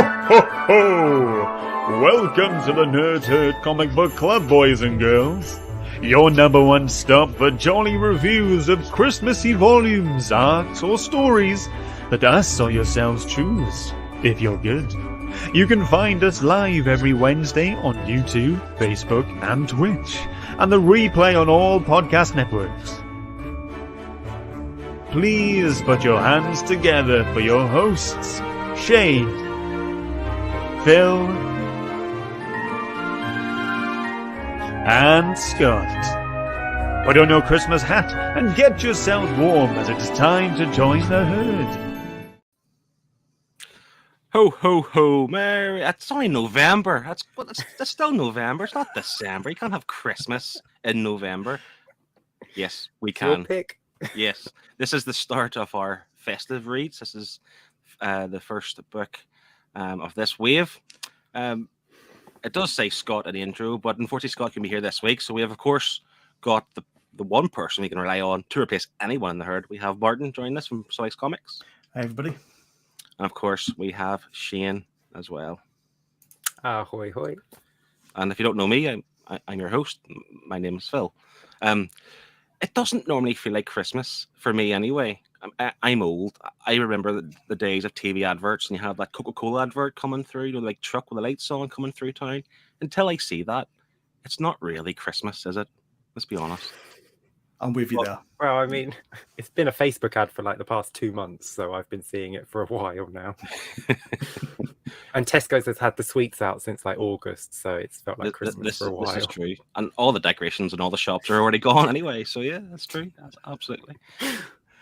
ho, ho! Welcome to the Nerd Herd Comic Book Club, boys and girls. Your number one stop for jolly reviews of Christmassy volumes, arcs, or stories that us or yourselves choose, if you're good. You can find us live every Wednesday on YouTube, Facebook, and Twitch, and the replay on all podcast networks. Please put your hands together for your hosts, Shane, Phil, and Scott. Put on your Christmas hat and get yourself warm as it is time to join the herd. Ho, ho, ho, Merry. It's only November. That's still November. It's not December. You can't have Christmas in November. Yes, we can. Your pick. Yes, this is the start of our festive reads. This is the first book of this wave. It does say Scott in the intro, but unfortunately Scott can be here this week. So we have, of course, got the one person we can rely on to replace anyone in the herd. We have Martin joining us from Solex Comics. Hi, everybody. And, of course, we have Shane as well. Ahoy, hoy. And if you don't know me, I'm your host. My name is Phil. It doesn't normally feel like Christmas for me anyway. I'm old. I remember the days of TV adverts and you have that Coca-Cola advert coming through, like truck with the lights on coming through town. Until I see that, it's not really Christmas, is it? Let's be honest. I'm with you there. Well, I mean, it's been a Facebook ad for like the past 2 months, so I've been seeing it for a while now. And Tesco's has had the sweets out since like August, so it's felt like Christmas for a while. This is true. And all the decorations and all the shops are already gone anyway, so yeah, that's true. That's absolutely.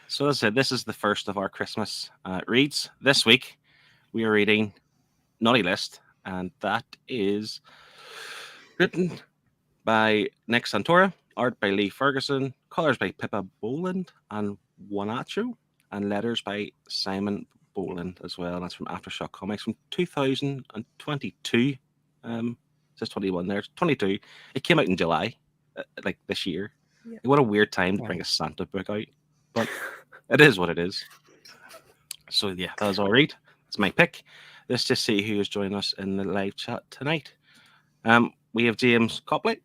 So as I said, this is the first of our Christmas reads. This week, we are reading Naughty List, and that is written by Nick Santora, art by Lee Ferguson, colors by Pippa Boland and Wanacho, and letters by Simon Boland as well. That's from Aftershock Comics from 2022. It says 21 there. It's 22. It came out in July, like this year. Yeah. What a weird time to bring a Santa book out, but it is what it is. So yeah, that was all right. That's my pick. Let's just see who is joining us in the live chat tonight. We have James Copley.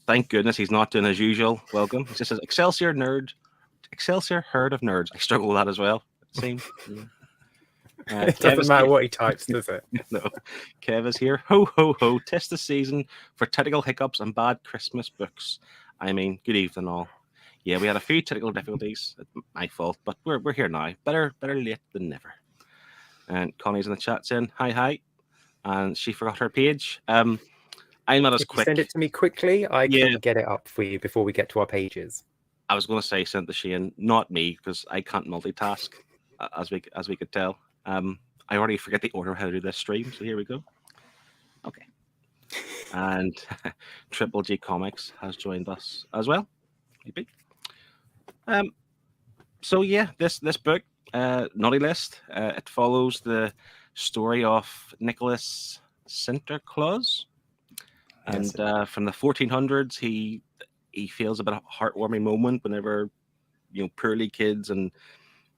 Thank goodness he's not doing as usual. Welcome. He just says Excelsior herd of nerds. I struggle with that as well. It seems. It doesn't matter what he types, does it? No. Kev is here. Ho ho ho. Test the season for technical hiccups and bad Christmas books. I mean, good evening all. Yeah, we had a few technical difficulties. My fault, but we're here now. Better late than never. And Connie's in the chat saying hi, and she forgot her page. I'm not as quick. Send it to me quickly. I can get it up for you before we get to our pages. I was going to say send it to Shane, not me, because I can't multitask, as we could tell. I already forget the order of how to do this stream, so here we go. Okay. And Triple G Comics has joined us as well. Maybe. So yeah, this book, Naughty List, it follows the story of Nicholas Sinterklass. And from the 1400s, he feels a bit of a heartwarming moment whenever, poorly kids and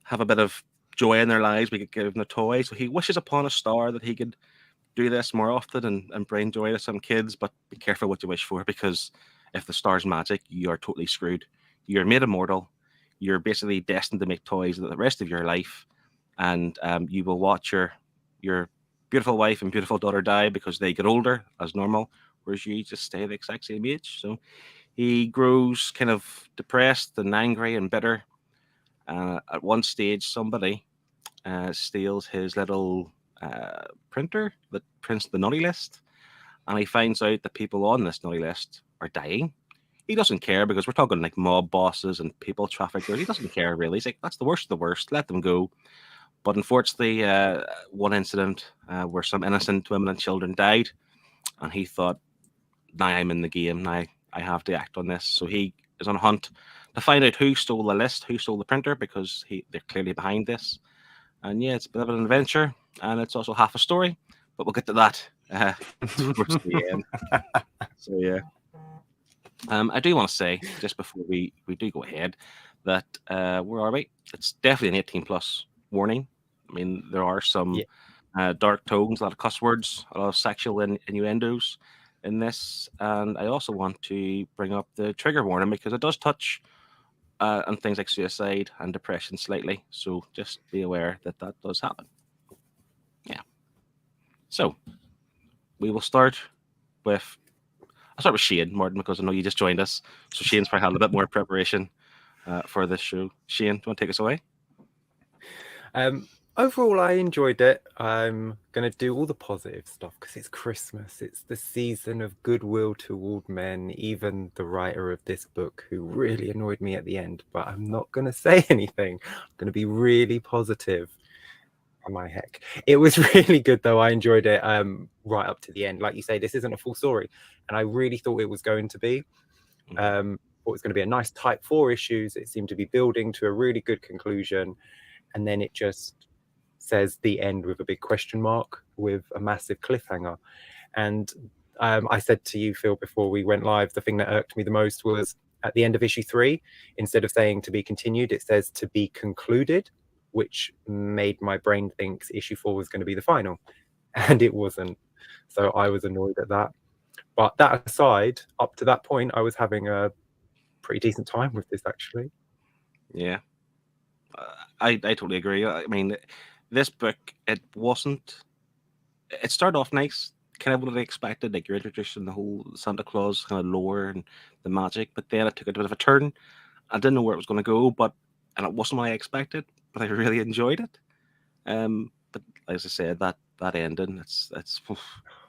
have a bit of joy in their lives. We could give them a toy. So he wishes upon a star that he could do this more often and bring joy to some kids. But be careful what you wish for, because if the star's magic, you are totally screwed. You're made immortal. You're basically destined to make toys the rest of your life. And you will watch your beautiful wife and beautiful daughter die because they get older as normal, whereas you just stay the exact same age. So he grows kind of depressed and angry and bitter. At one stage, somebody steals his little printer that prints the Naughty List, and he finds out that people on this Naughty List are dying. He doesn't care, because we're talking like mob bosses and people traffickers. He doesn't care really. He's like, that's the worst of the worst. Let them go. But unfortunately, one incident where some innocent women and children died, and he thought, now I'm in the game. Now I have to act on this. So he is on a hunt to find out who stole the list, who stole the printer, because they're clearly behind this. And yeah, it's a bit of an adventure, and it's also half a story, but we'll get to that towards the end. So yeah. I do want to say, just before we do go ahead, that where are we? It's definitely an 18+ warning. I mean, there are some dark tones, a lot of cuss words, a lot of sexual innuendos in this. And I also want to bring up the trigger warning because it does touch on things like suicide and depression slightly. So just be aware that that does happen. Yeah. So we will start with... I'll start with Shane, Martin, because I know you just joined us. So Shane's probably had a bit more preparation for this show. Shane, do you want to take us away? Overall, I enjoyed it. I'm going to do all the positive stuff because it's Christmas. It's the season of goodwill toward men, even the writer of this book, who really annoyed me at the end. But I'm not going to say anything. I'm going to be really positive. Oh, my heck. It was really good, though. I enjoyed it right up to the end. Like you say, this isn't a full story. And I really thought it was going to be. Thought it was going to be a nice type 4 issues. It seemed to be building to a really good conclusion. And then it just says the end with a big question mark with a massive cliffhanger. And I said to you, Phil, before we went live, the thing that irked me the most was at the end of issue 3, instead of saying to be continued, it says to be concluded, which made my brain think issue 4 was going to be the final. And it wasn't. So I was annoyed at that. But that aside, up to that point, I was having a pretty decent time with this, actually. Yeah. I totally agree. I mean, this book, it started off nice, kind of what I expected. Like, you're introduced in the whole Santa Claus kind of lore and the magic, but then it took a bit of a turn. I didn't know where it was going to go, and it wasn't what I expected, but I really enjoyed it. But as I said, that ending, it's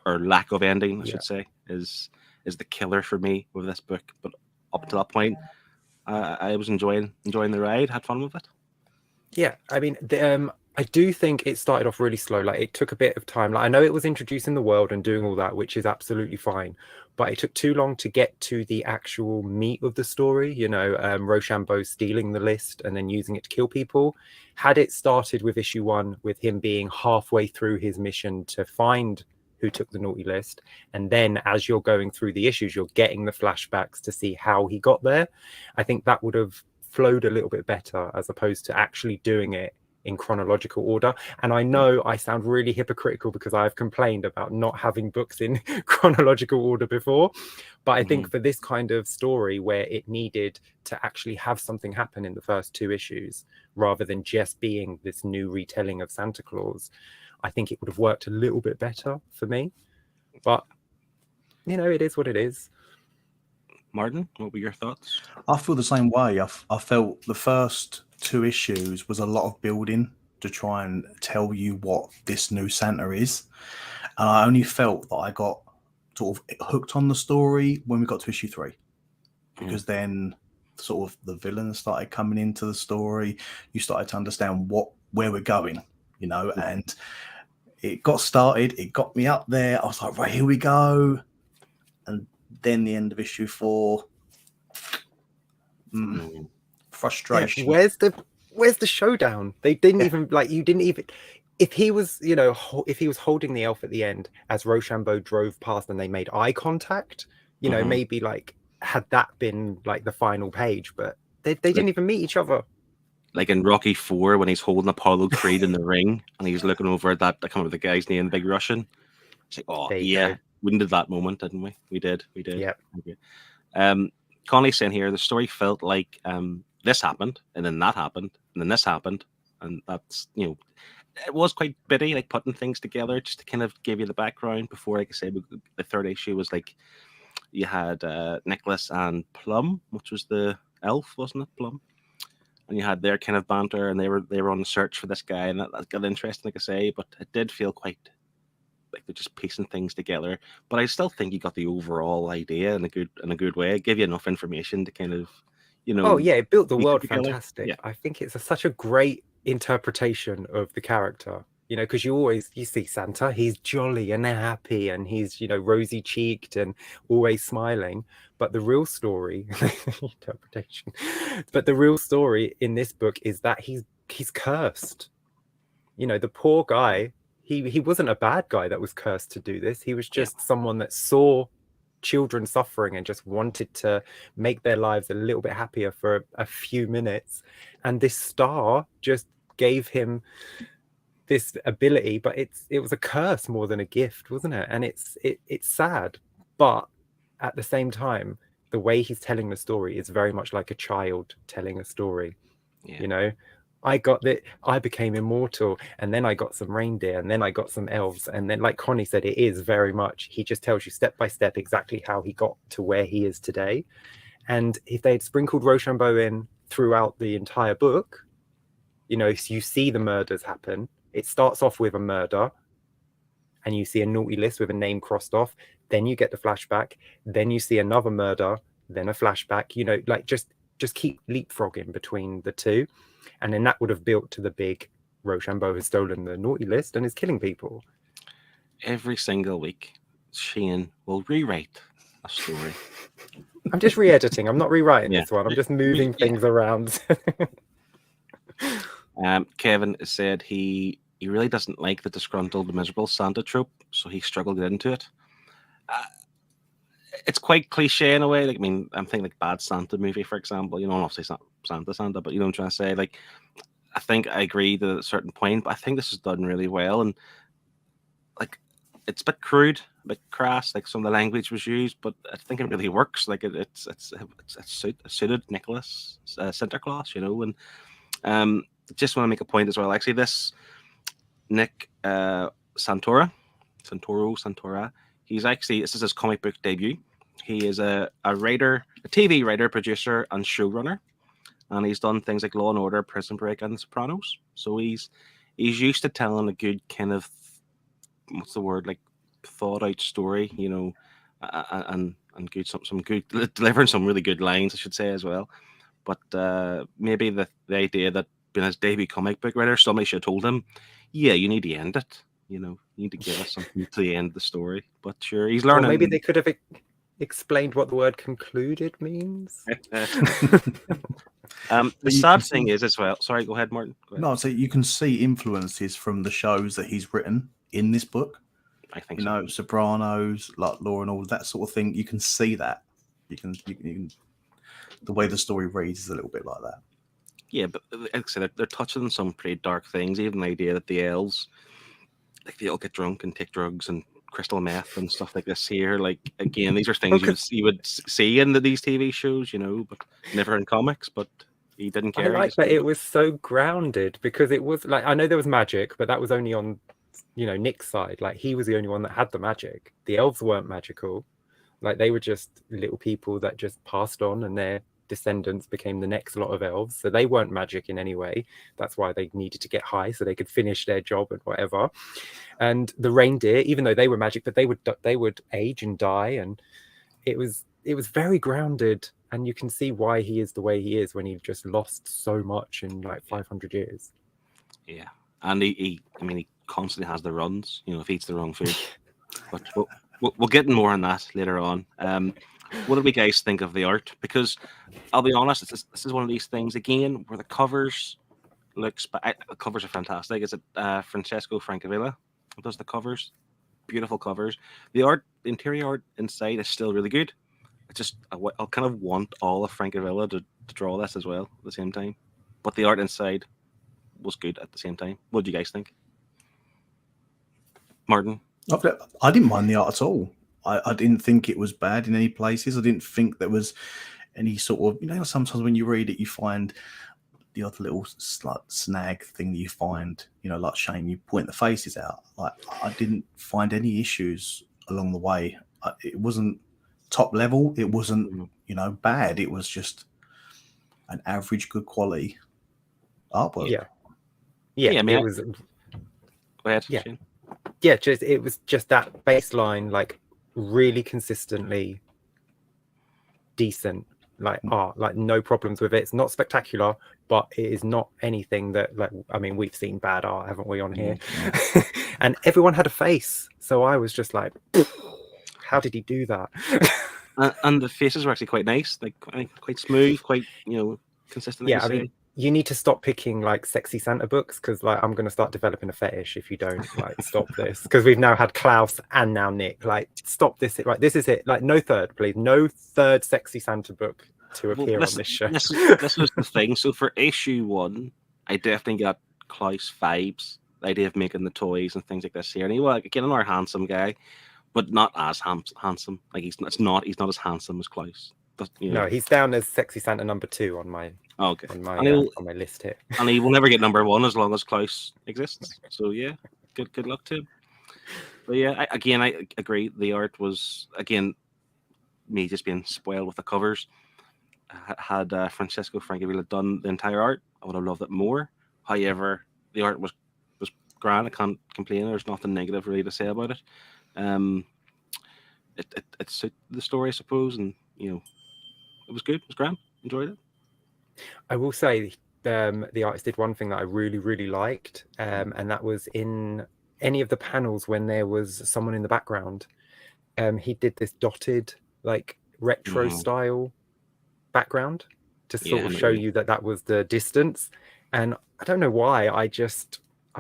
or lack of ending, I should say, is the killer for me with this book. But up to that point, I was enjoying the ride, had fun with it. Yeah, I mean, I do think it started off really slow. Like, it took a bit of time. Like, I know it was introducing the world and doing all that, which is absolutely fine, but it took too long to get to the actual meat of the story. You know, Rochambeau stealing the list and then using it to kill people. Had it started with issue 1, with him being halfway through his mission to find who took the naughty list, and then as you're going through the issues, you're getting the flashbacks to see how he got there, I think that would have flowed a little bit better, as opposed to actually doing it in chronological order. And I know I sound really hypocritical because I've complained about not having books in chronological order before, but I think for this kind of story where it needed to actually have something happen in the first 2 issues rather than just being this new retelling of Santa Claus, I think it would have worked a little bit better for me. But you know, it is what it is. Martin, what were your thoughts? I feel the same way. I felt the first 2 issues was a lot of building to try and tell you what this new Santa is. And I only felt that I got sort of hooked on the story when we got to issue 3. Because then sort of the villains started coming into the story. You started to understand where we're going, you know, and it got started. It got me up there. I was like, right, here we go. And then the end of issue 4, frustration. Yeah, where's the showdown? They didn't even, like, you didn't even, if he was, you know, if he was holding the elf at the end as Rochambeau drove past and they made eye contact, you know, maybe like had that been like the final page, but they didn't even meet each other. Like in Rocky 4 when he's holding Apollo Creed in the ring and he's looking over at that, I can't remember the guy's name, the big Russian. It's like, oh yeah, go. We did that moment, didn't we? We did. Yeah. Conley's saying here, the story felt like this happened, and then that happened, and then this happened, and that's, you know, it was quite bitty, like putting things together just to kind of give you the background before, like I said, the 3rd issue was like you had Nicholas and Plum, which was the elf, wasn't it? Plum. And you had their kind of banter, and they were on the search for this guy, and that got interesting, like I say, but it did feel quite like they're just piecing things together. But I still think you got the overall idea in a good way. It gave you enough information to kind of, you know. Oh yeah, it built the world fantastic. Yeah. I think it's such a great interpretation of the character. You know, because you see Santa, he's jolly and happy, and he's, you know, rosy cheeked and always smiling. But the real story, interpretation. But the real story in this book is that he's cursed. You know, the poor guy. He wasn't a bad guy that was cursed to do this. He was just someone that saw children suffering and just wanted to make their lives a little bit happier for a few minutes. And this star just gave him this ability, but it was a curse more than a gift, wasn't it? And it's sad, but at the same time, the way he's telling the story is very much like a child telling a story. Yeah. You know, I became immortal, and then I got some reindeer, and then I got some elves, and then, like Connie said, it is very much, he just tells you step by step exactly how he got to where he is today. And if they'd sprinkled Rochambeau in throughout the entire book, you know, you see the murders happen. It starts off with a murder, and you see a naughty list with a name crossed off. Then you get the flashback. Then you see another murder, then a flashback. You know, like just keep leapfrogging between the two. And then that would have built to the big Rochambeau has stolen the naughty list and is killing people. Every single week, Shane will rewrite a story. I'm just re-editing. I'm not rewriting this one. I'm just moving things around. Kevin said he really doesn't like the disgruntled, miserable Santa trope, so he struggled into it. It's quite cliche in a way. Like, I mean, I'm thinking like Bad Santa movie, for example. You know, obviously it's not Santa, but you know what I'm trying to say. Like, I think I agree to a certain point, but I think this is done really well. And like, it's a bit crude, a bit crass. Like some of the language was used, but I think it really works. Like it suited Nicholas Sinterklass, you know. And just want to make a point as well. Actually, this Nick Santora. This is his comic book debut. He is a writer, a TV writer, producer, and showrunner, and he's done things like Law and Order, Prison Break, and The Sopranos. So he's used to telling a good kind of, what's the word, like thought out story, you know, and good some good, delivering some really good lines, I should say, as well. But maybe the idea that being his debut comic book writer, somebody should have told him, yeah, you need to end it. You know, you need to give us something to the end of the story. But sure, he's learning. Or maybe they could have explained what the word concluded means. The sad thing is as well. Sorry, go ahead, Martin. Go ahead. No, so you can see influences from the shows that he's written in this book. I think you know, Sopranos, like Law and Order, that sort of thing. You can see that. You can the way the story reads is a little bit like that. Yeah, but like I said, they're touching on some pretty dark things. Even the idea that the elves, like, they all get drunk and take drugs and crystal meth and stuff like this here. Like, again, these are things you would see in these TV shows, you know, but never in comics. But he didn't care. I like that it was so grounded, because it was like, I know there was magic, but that was only on, you know, Nick's side. Like, he was the only one that had the magic. The elves weren't magical. Like, they were just little people that just passed on, and their descendants became the next lot of elves. So they weren't magic in any way. That's why they needed to get high so they could finish their job and whatever. And the reindeer, even though they were magic, but they would age and die. And it was very grounded. And you can see why he is the way he is when he just lost so much in like 500 years. Yeah. And he constantly has the runs, you know, if he eats the wrong food. But we'll get more on that later on. What did we guys think of the art? Because I'll be honest, this is one of these things again where the covers the covers are fantastic. Is it Francesco Francavilla who does the covers? Beautiful covers. The interior art inside is still really good. I'll kind of want all of Francavilla to draw this as well at the same time. But the art inside was good at the same time. What do you guys think, Martin? I didn't mind the art at all. I didn't think it was bad in any places. I didn't think there was any sort of, you know, sometimes when you read it, you find the other little snag thing that you find, you know, like Shane, you point the faces out. Like, I didn't find any issues along the way. It wasn't top level. It wasn't, you know, bad. It was just an average, good quality artwork. Yeah. I mean, it was. Go ahead, yeah. Shane. Yeah, it was just that baseline, like, really consistently decent, like, art, like, no problems with it. It's not spectacular, but it is not anything that, like, I mean, we've seen bad art, haven't we, on here? And everyone had a face, so I was just like, how did he do that? And the faces were actually quite nice, like quite smooth, quite, you know, consistent. Yeah, I mean, you need to stop picking like sexy Santa books, because like I'm going to start developing a fetish if you don't like stop this, because we've now had Klaus and now Nick. Like, stop this. Right, this is it. Like, no third, please. No third sexy Santa book to appear on this show. This was the thing. So for issue 1, I definitely got Klaus vibes. idea of making the toys and things like this here. And again, another handsome guy, but not as handsome. Like he's not as handsome as Klaus. But, No, he's down as Sexy Santa number 2 on my on my list here. And he will never get number 1 as long as Klaus exists. So yeah, good luck to him. But yeah, I agree. The art was, again, me just being spoiled with the covers. Had Francesco Francavilla done the entire art, I would have loved it more. However, the art was grand. I can't complain. There's nothing negative really to say about it. It suited the story, I suppose, and it was good. It was grand. Enjoyed it. I will say the artist did one thing that I really, really liked, and that was in any of the panels when there was someone in the background. He did this dotted, like, retro style background to sort of show you that was the distance. And I don't know why, I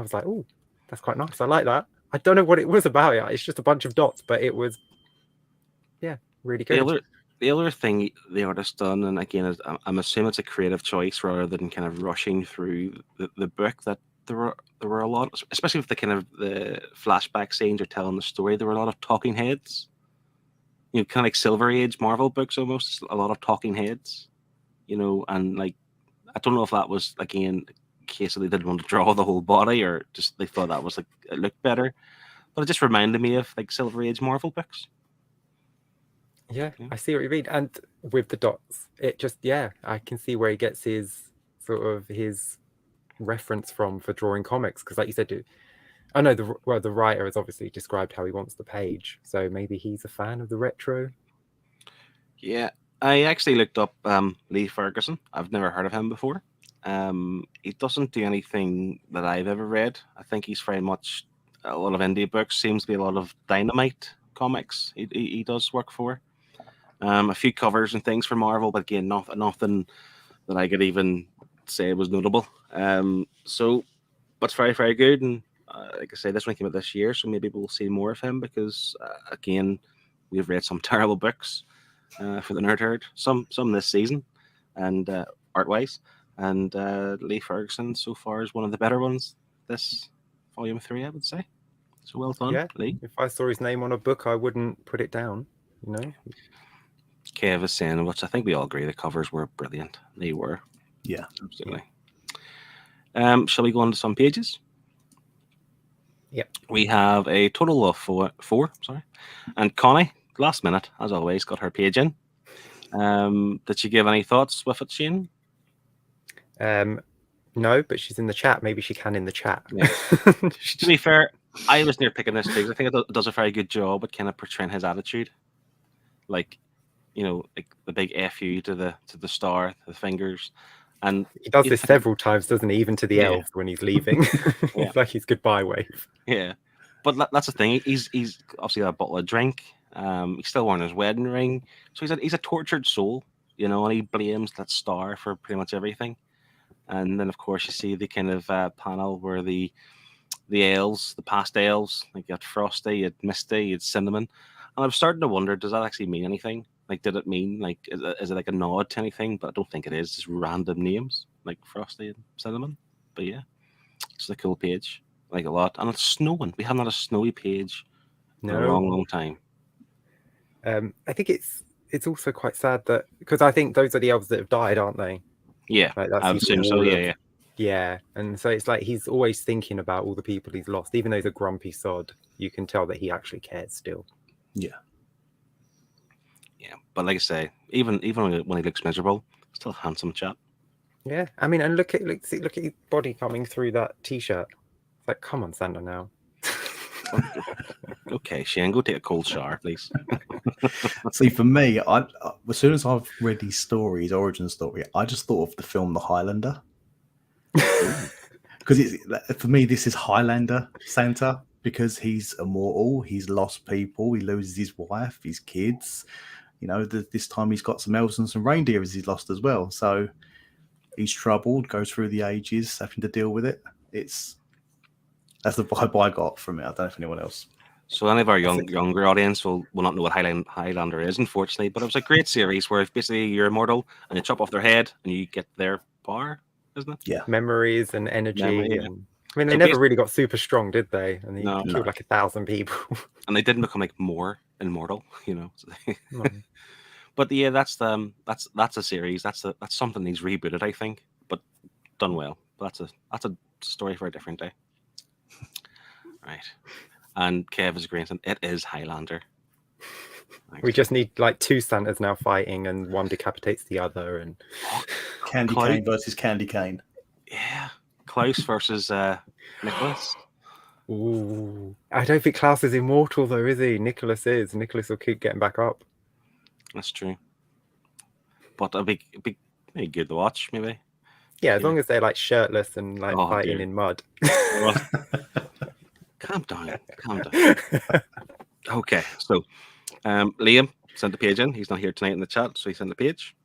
was like, oh, that's quite nice. I like that. I don't know what it was about it. It's just a bunch of dots, but it was, really good. The other thing the artist done, and again, I'm assuming it's a creative choice rather than kind of rushing through the book, that there were a lot, especially with the kind of the flashback scenes or telling the story, there were a lot of talking heads. Kind of like Silver Age Marvel books almost, a lot of talking heads, and like, I don't know if that was, again, a case of they didn't want to draw the whole body or just they thought that was like, it looked better. But it just reminded me of like Silver Age Marvel books. Yeah, I see what you mean. And with the dots, it just, I can see where he gets his reference from for drawing comics. Because like you said, I know the writer has obviously described how he wants the page. So maybe he's a fan of the retro. Yeah. I actually looked up Lee Ferguson. I've never heard of him before. He doesn't do anything that I've ever read. I think he's very much a lot of indie books. Seems to be a lot of Dynamite comics he does work for. A few covers and things for Marvel, but again, nothing that I could even say was notable. But it's very, very good. And like I say, this one came out this year, so maybe we'll see more of him because, again, we've read some terrible books for the Nerd Herd, some this season, and art-wise. And Lee Ferguson so far is one of the better ones. This volume 3, I would say. So well done, Lee. If I saw his name on a book, I wouldn't put it down. Kev is saying, which I think we all agree, the covers were brilliant. They were. Yeah, absolutely. Shall we go on to some pages? Yep. We have a total of four. Sorry, and Connie, last minute as always, got her page in. Did she give any thoughts with it, Shane? No, but she's in the chat. Maybe she can in the chat. Yeah. To be fair, I was near picking this too. I think it does a very good job at kind of portraying his attitude. Like, like the big FU to the star, the fingers. And he does this several times, doesn't he? Even to the elves when he's leaving. It's like his goodbye wave. Yeah. But that's the thing. He's obviously got a bottle of drink. He's still wearing his wedding ring. So he's a tortured soul, and he blames that star for pretty much everything. And then, of course, you see the kind of panel where the elves, the past elves, like you had Frosty, you had Misty, you had Cinnamon. And I'm starting to wonder, does that actually mean anything? Like, did it mean, like, is it like a nod to anything? But I don't think it is. Just random names, like Frosty and Cinnamon. But yeah, it's a cool page. I like a lot. And it's snowing. We haven't had a snowy page for a long, long time. I think it's also quite sad that, because I think those are the elves that have died, aren't they? Yeah, like I would assume so, yeah. Yeah, and so it's like he's always thinking about all the people he's lost. Even though he's a grumpy sod, you can tell that he actually cares still. Yeah. Yeah, but like I say, even when he looks miserable, still a handsome chap. Yeah, I mean, and look at his body coming through that t-shirt. It's like, come on, Santa now. Okay, Shane, go take a cold shower, please. See, for me, as soon as I've read his story, his origin story, I just thought of the film The Highlander. Because for me, this is Highlander Santa, because he's immortal, he's lost people, he loses his wife, his kids. This time he's got some elves and some reindeer as he's lost as well. So he's troubled, goes through the ages, having to deal with it. That's the vibe I got from it. I don't know if anyone else. So any of our younger audience will not know what Highlander is, unfortunately. But it was a great series where basically you're immortal and you chop off their head and you get their power, isn't it? Yeah. Memories and energy. I mean, they So never really got super strong, did they? And they No. killed like 1,000 people. and they didn't become like more immortal, you know. So No. but yeah, that's a series. That's something he's rebooted, I think, but done well. But that's a story for a different day. Right. And Kev is agreeing. It is Highlander. We just need like 2 Santas now fighting, and one decapitates the other. And Candy Cloud- cane versus candy cane. Yeah, Klaus versus Nicholas. ooh, I don't think Klaus is immortal though, is he? Nicholas is. Nicholas will keep getting back up. That's true. But it'll be maybe good to watch, maybe. Yeah, as Yeah. long as they're like shirtless and like Oh, fighting dear. in mud. Calm down. Okay, so Liam sent the page in. He's not here tonight in the chat, so he sent the page.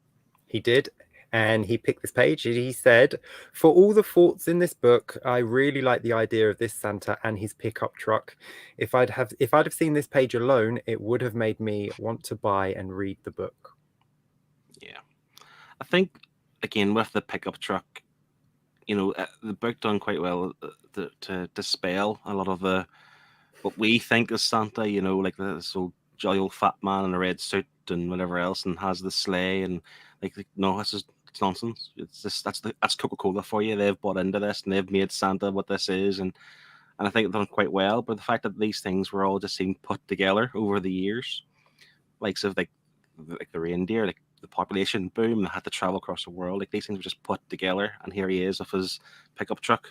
He did, and he picked this page. He said, "For all the faults in this book, I really like the idea of this Santa and his pickup truck. If I'd have seen this page alone, it would have made me want to buy and read the book." Yeah, I think again with the pickup truck, you know, the book done quite well to dispel a lot of what we think is Santa. You know, like this old jolly old fat man in a red suit and whatever else, and has the sleigh and no, it's nonsense. It's just that's Coca-Cola for you. They've bought into this and they've made Santa what this is, and I think they've done quite well. But the fact that these things were all just being put together over the years, like the reindeer, like the population boom, they had to travel across the world. Like these things were just put together, and here he is with his pickup truck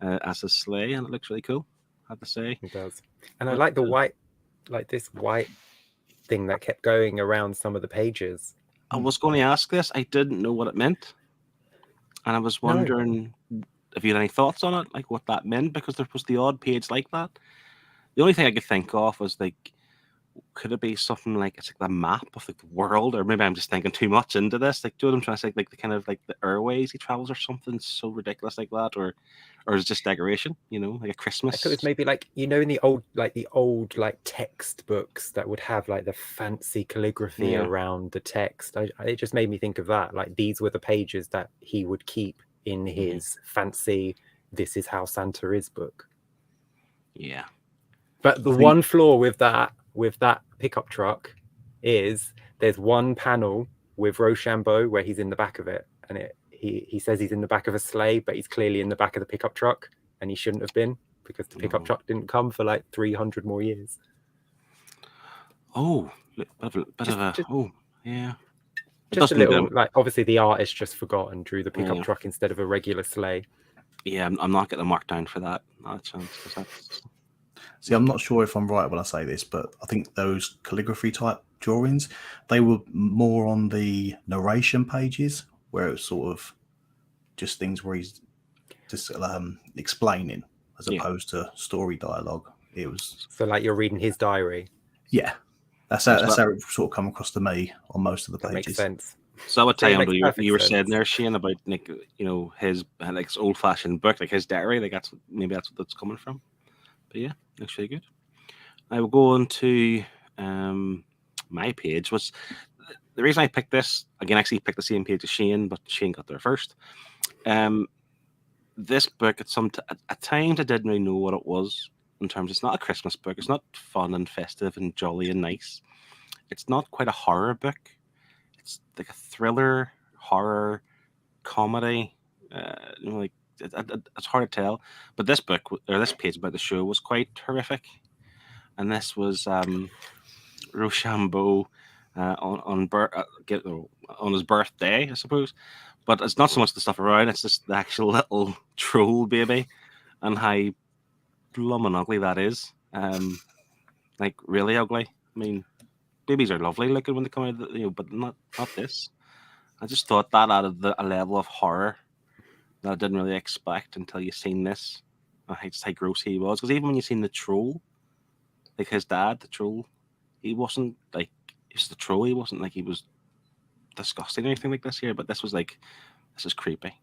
as his sleigh, and it looks really cool, I have to say. It does, and I like the white, like this white thing that kept going around some of the pages. I was going to ask this. I didn't know what it meant, and I was wondering if you had any thoughts on it, like what that meant, because there was the odd page like that. The only thing I could think of was like, could it be something like it's like the map of like the world, or maybe I'm just thinking too much into this. Like, do you know what I'm trying to say? Like the kind of like the airways he travels, or something so ridiculous like that, or is it just decoration? You know, like a Christmas. I thought it was maybe like, you know, in the old like textbooks that would have like the fancy calligraphy around the text. It just made me think of that. Like these were the pages that he would keep in his fancy "This is how Santa is" book. Yeah. But the one flaw with that pickup truck is there's one panel with Rochambeau where he's in the back of it, and he says he's in the back of a sleigh, but he's clearly in the back of the pickup truck, and he shouldn't have been, because the pickup truck didn't come for like 300 more years. Oh, yeah. Just a little, like, obviously the artist just forgot and drew the pickup truck instead of a regular sleigh. Yeah, I'm not getting a mark down for that. Not a chance. See, I'm not sure if I'm right when I say this, but I think those calligraphy type drawings, they were more on the narration pages, where it was sort of just things where he's just explaining, as opposed to story dialogue. It was so like you're reading his diary. Yeah, that's how it sort of come across to me on most of the pages. That makes sense. So I would tell you you were saying there, Shane, about Nick, you know, his like old fashioned book, like his diary. Like that's what that's coming from. But yeah, looks really good. I will go on to my page. Was the reason I picked this again? I actually picked the same page as Shane, but Shane got there first. This book at times I didn't really know what it was. In terms, it's not a Christmas book. It's not fun and festive and jolly and nice. It's not quite a horror book. It's like a thriller, horror, comedy. You know, like it's hard to tell. But this book or this page about the show was quite horrific, and this was Rochambeau on his birthday, I suppose. But it's not so much the stuff around; it's just the actual little troll baby, and how blooming ugly that is. Like really ugly. I mean, babies are lovely looking when they come out, but not this. I just thought that added a level of horror that I didn't really expect until you seen this. Just how gross he was. Because even when you seen the troll, like his dad, the troll, he wasn't like he's the troll. He wasn't like he was disgusting or anything like this here. But this was like, this is creepy.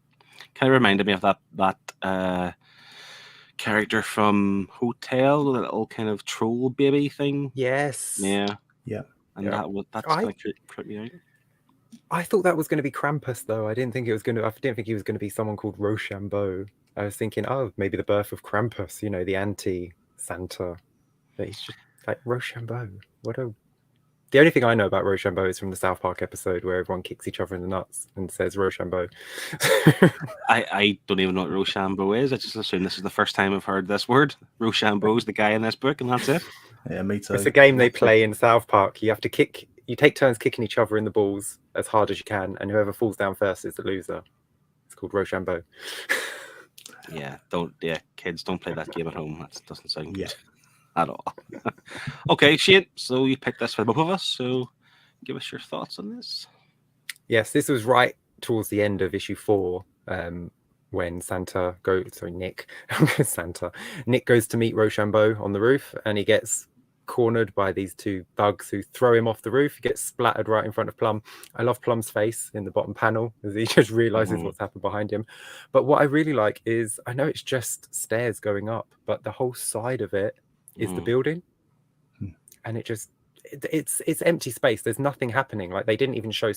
Kind of reminded me of that character from Hotel, the little kind of troll baby thing. Yes. Yeah. And that's kind of creeped me out. I thought that was going to be Krampus, though. I didn't think he was going to be someone called Rochambeau. I was thinking, oh, maybe the birth of Krampus, you know, the anti-Santa. But he's just like Rochambeau. The only thing I know about Rochambeau is from the South Park episode where everyone kicks each other in the nuts and says Rochambeau. I don't even know what Rochambeau is. I just assume this is the first time I've heard this word. Rochambeau is the guy in this book, and that's it. Yeah, me too. It's a game they play in South Park. You have to you take turns kicking each other in the balls as hard as you can, and whoever falls down first is the loser. It's called Rochambeau. Kids, don't play that game at home. That doesn't sound good. Yeah. At all. Okay, Shane, so you picked this for both of us, so give us your thoughts on this. Yes, this was right towards the end of issue 4, when Nick goes to meet Rochambeau on the roof, and he gets cornered by these 2 bugs who throw him off the roof. He gets splattered right in front of Plum. I love Plum's face in the bottom panel as he just realizes what's happened behind him. But what I really like is, I know it's just stairs going up, but the whole side of it is the building, and it's empty space. There's nothing happening. Like, they didn't even show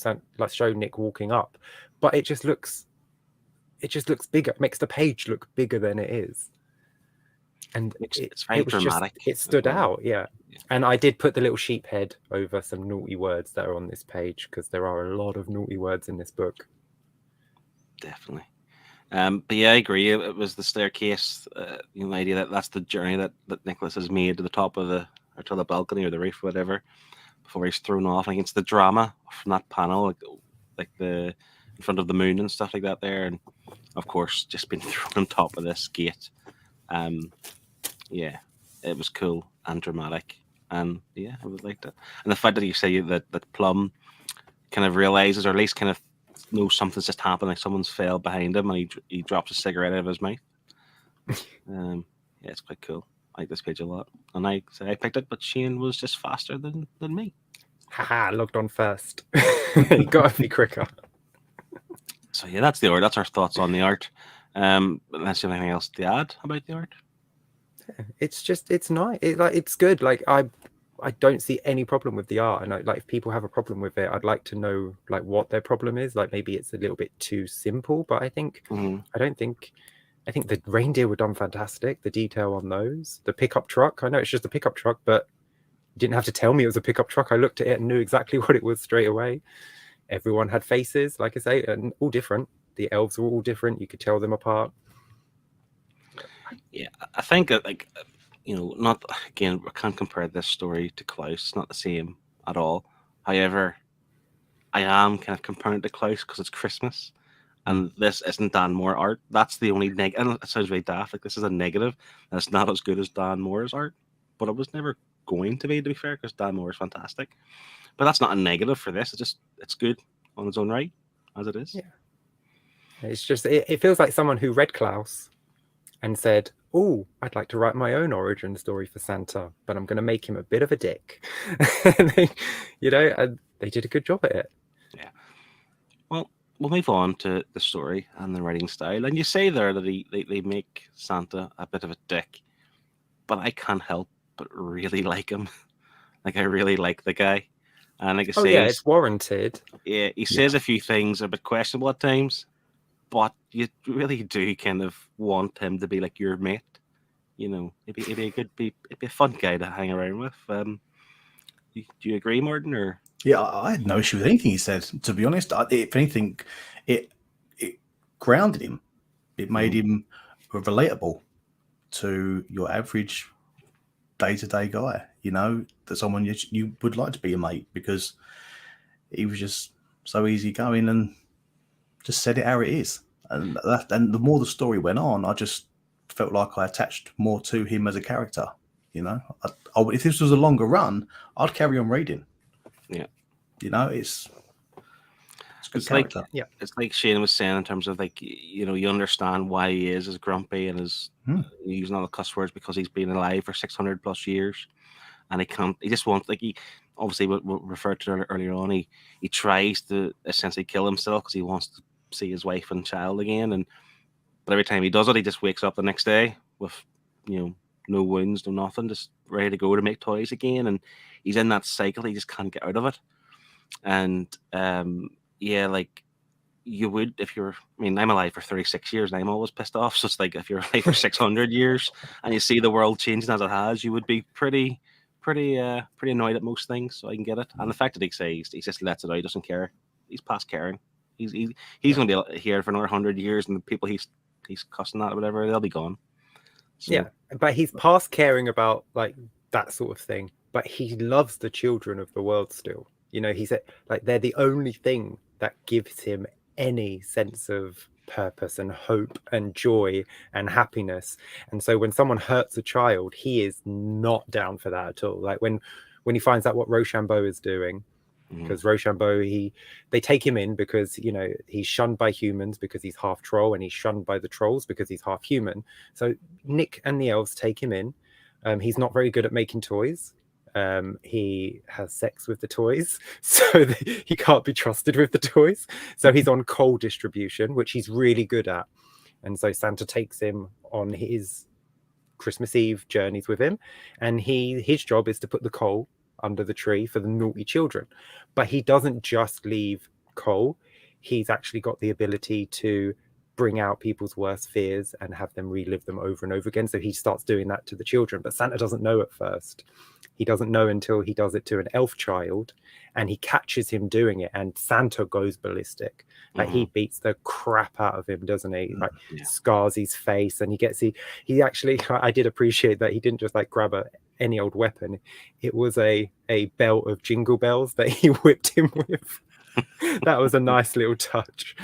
Nick walking up, but it just looks bigger. It makes the page look bigger than it is, and it's very dramatic. It stood out, yeah. And I did put the little sheep head over some naughty words that are on this page, because there are a lot of naughty words in this book. Definitely. But yeah, I agree. It was the staircase, the idea that that's the journey that Nicholas has made to the top of or to the balcony or the roof, whatever, before he's thrown off. I think it's the drama from that panel, like the in front of the moon and stuff like that there, and of course just being thrown on top of this gate. Yeah, it was cool and dramatic, and yeah, I would like that. And the fact that you say that Plum kind of realizes, or at least kind of knows something's just happened, like someone's fell behind him, and he drops a cigarette out of his mouth. Yeah, it's quite cool. I like this page a lot, and I picked it, but Shane was just faster than me. Haha, logged on first. You gotta be quicker. So yeah, that's the art. That's our thoughts on the art. Unless you have anything else to add about the art. It's nice. It's good. Like, I don't see any problem with the art, and if people have a problem with it, I'd like to know what their problem is. Like, maybe it's a little bit too simple, but I think I think the reindeer were done fantastic. The detail on those, the pickup truck. I know it's just a pickup truck, but you didn't have to tell me it was a pickup truck. I looked at it and knew exactly what it was straight away. Everyone had faces, like I say, and all different. The elves were all different. You could tell them apart. Yeah, I think that not again. I can't compare this story to Klaus. It's not the same at all. However, I am kind of comparing it to Klaus because it's Christmas, and this isn't Dan Moore art. That's the only negative. And it sounds very daft. Like, this is a negative. And it's not as good as Dan Moore's art, but it was never going to be fair, because Dan Moore is fantastic. But that's not a negative for this. It's good on its own right, as it is. Yeah, it's just it feels like someone who read Klaus and said, "Oh, I'd like to write my own origin story for Santa, but I'm going to make him a bit of a dick." And they did a good job at it. Yeah. Well, we'll move on to the story and the writing style. And you say there that they make Santa a bit of a dick, but I can't help but really like him. Like, I really like the guy. And like I say, yeah, it's warranted. Yeah, he says a few things a bit questionable at times, but you really do kind of want him to be like your mate. He'd be a fun guy to hang around with. Do you agree, Martin? Or yeah, I had no issue with anything he said. To be honest, if anything, it grounded him. It made him relatable to your average day-to-day guy. That someone you would like to be a mate, because he was just so easygoing and just said it how it is. And the more the story went on, I just felt like I attached more to him as a character. If this was a longer run, I'd carry on reading. Yeah, it's good character. It's like Shane was saying, in terms of you understand why he is as grumpy and is using all the cuss words, because he's been alive for 600 plus years, and he just wants, he obviously what referred to earlier on. He tries to essentially kill himself because he wants to see his wife and child again, but every time he does it, he just wakes up the next day with no wounds, no nothing, just ready to go to make toys again, and he's in that cycle. He just can't get out of it. And you would if you're. I mean, I'm alive for 36 years, and I'm always pissed off. So it's like if you're alive for 600 years and you see the world changing as it has, you would be pretty annoyed at most things. So I can get it. And the fact that he just lets it out, he doesn't care. He's past caring. He's going to be here for another 100 years, and the people he's cussing at or whatever, they'll be gone. So, Yeah, but he's past caring about like that sort of thing. But he loves the children of the world still. You know, he's like they're the only thing that gives him any sense of purpose and hope and joy and happiness. And so when someone hurts a child, he is not down for that at all. Like when he finds out what Rochambeau is doing, because Rochambeau, they take him in because, you know, he's shunned by humans because he's half troll, and he's shunned by the trolls because he's half human. So Nick and the elves take him in. He's not very good at making toys. He has sex with the toys, so he can't be trusted with the toys. So he's on coal distribution, which he's really good at. And so Santa takes him on his Christmas Eve journeys with him, and his job is to put the coal under the tree for the naughty children. But he doesn't just leave coal. He's actually got the ability to bring out people's worst fears and have them relive them over and over again. So he starts doing that to the children, but Santa doesn't know at first. He doesn't know until he does it to an elf child, and he catches him doing it, and Santa goes ballistic. Like he beats the crap out of him, doesn't he? Like scars his face, and he actually, I did appreciate that he didn't just like grab any old weapon. It was a belt of jingle bells that he whipped him with. That was a nice little touch.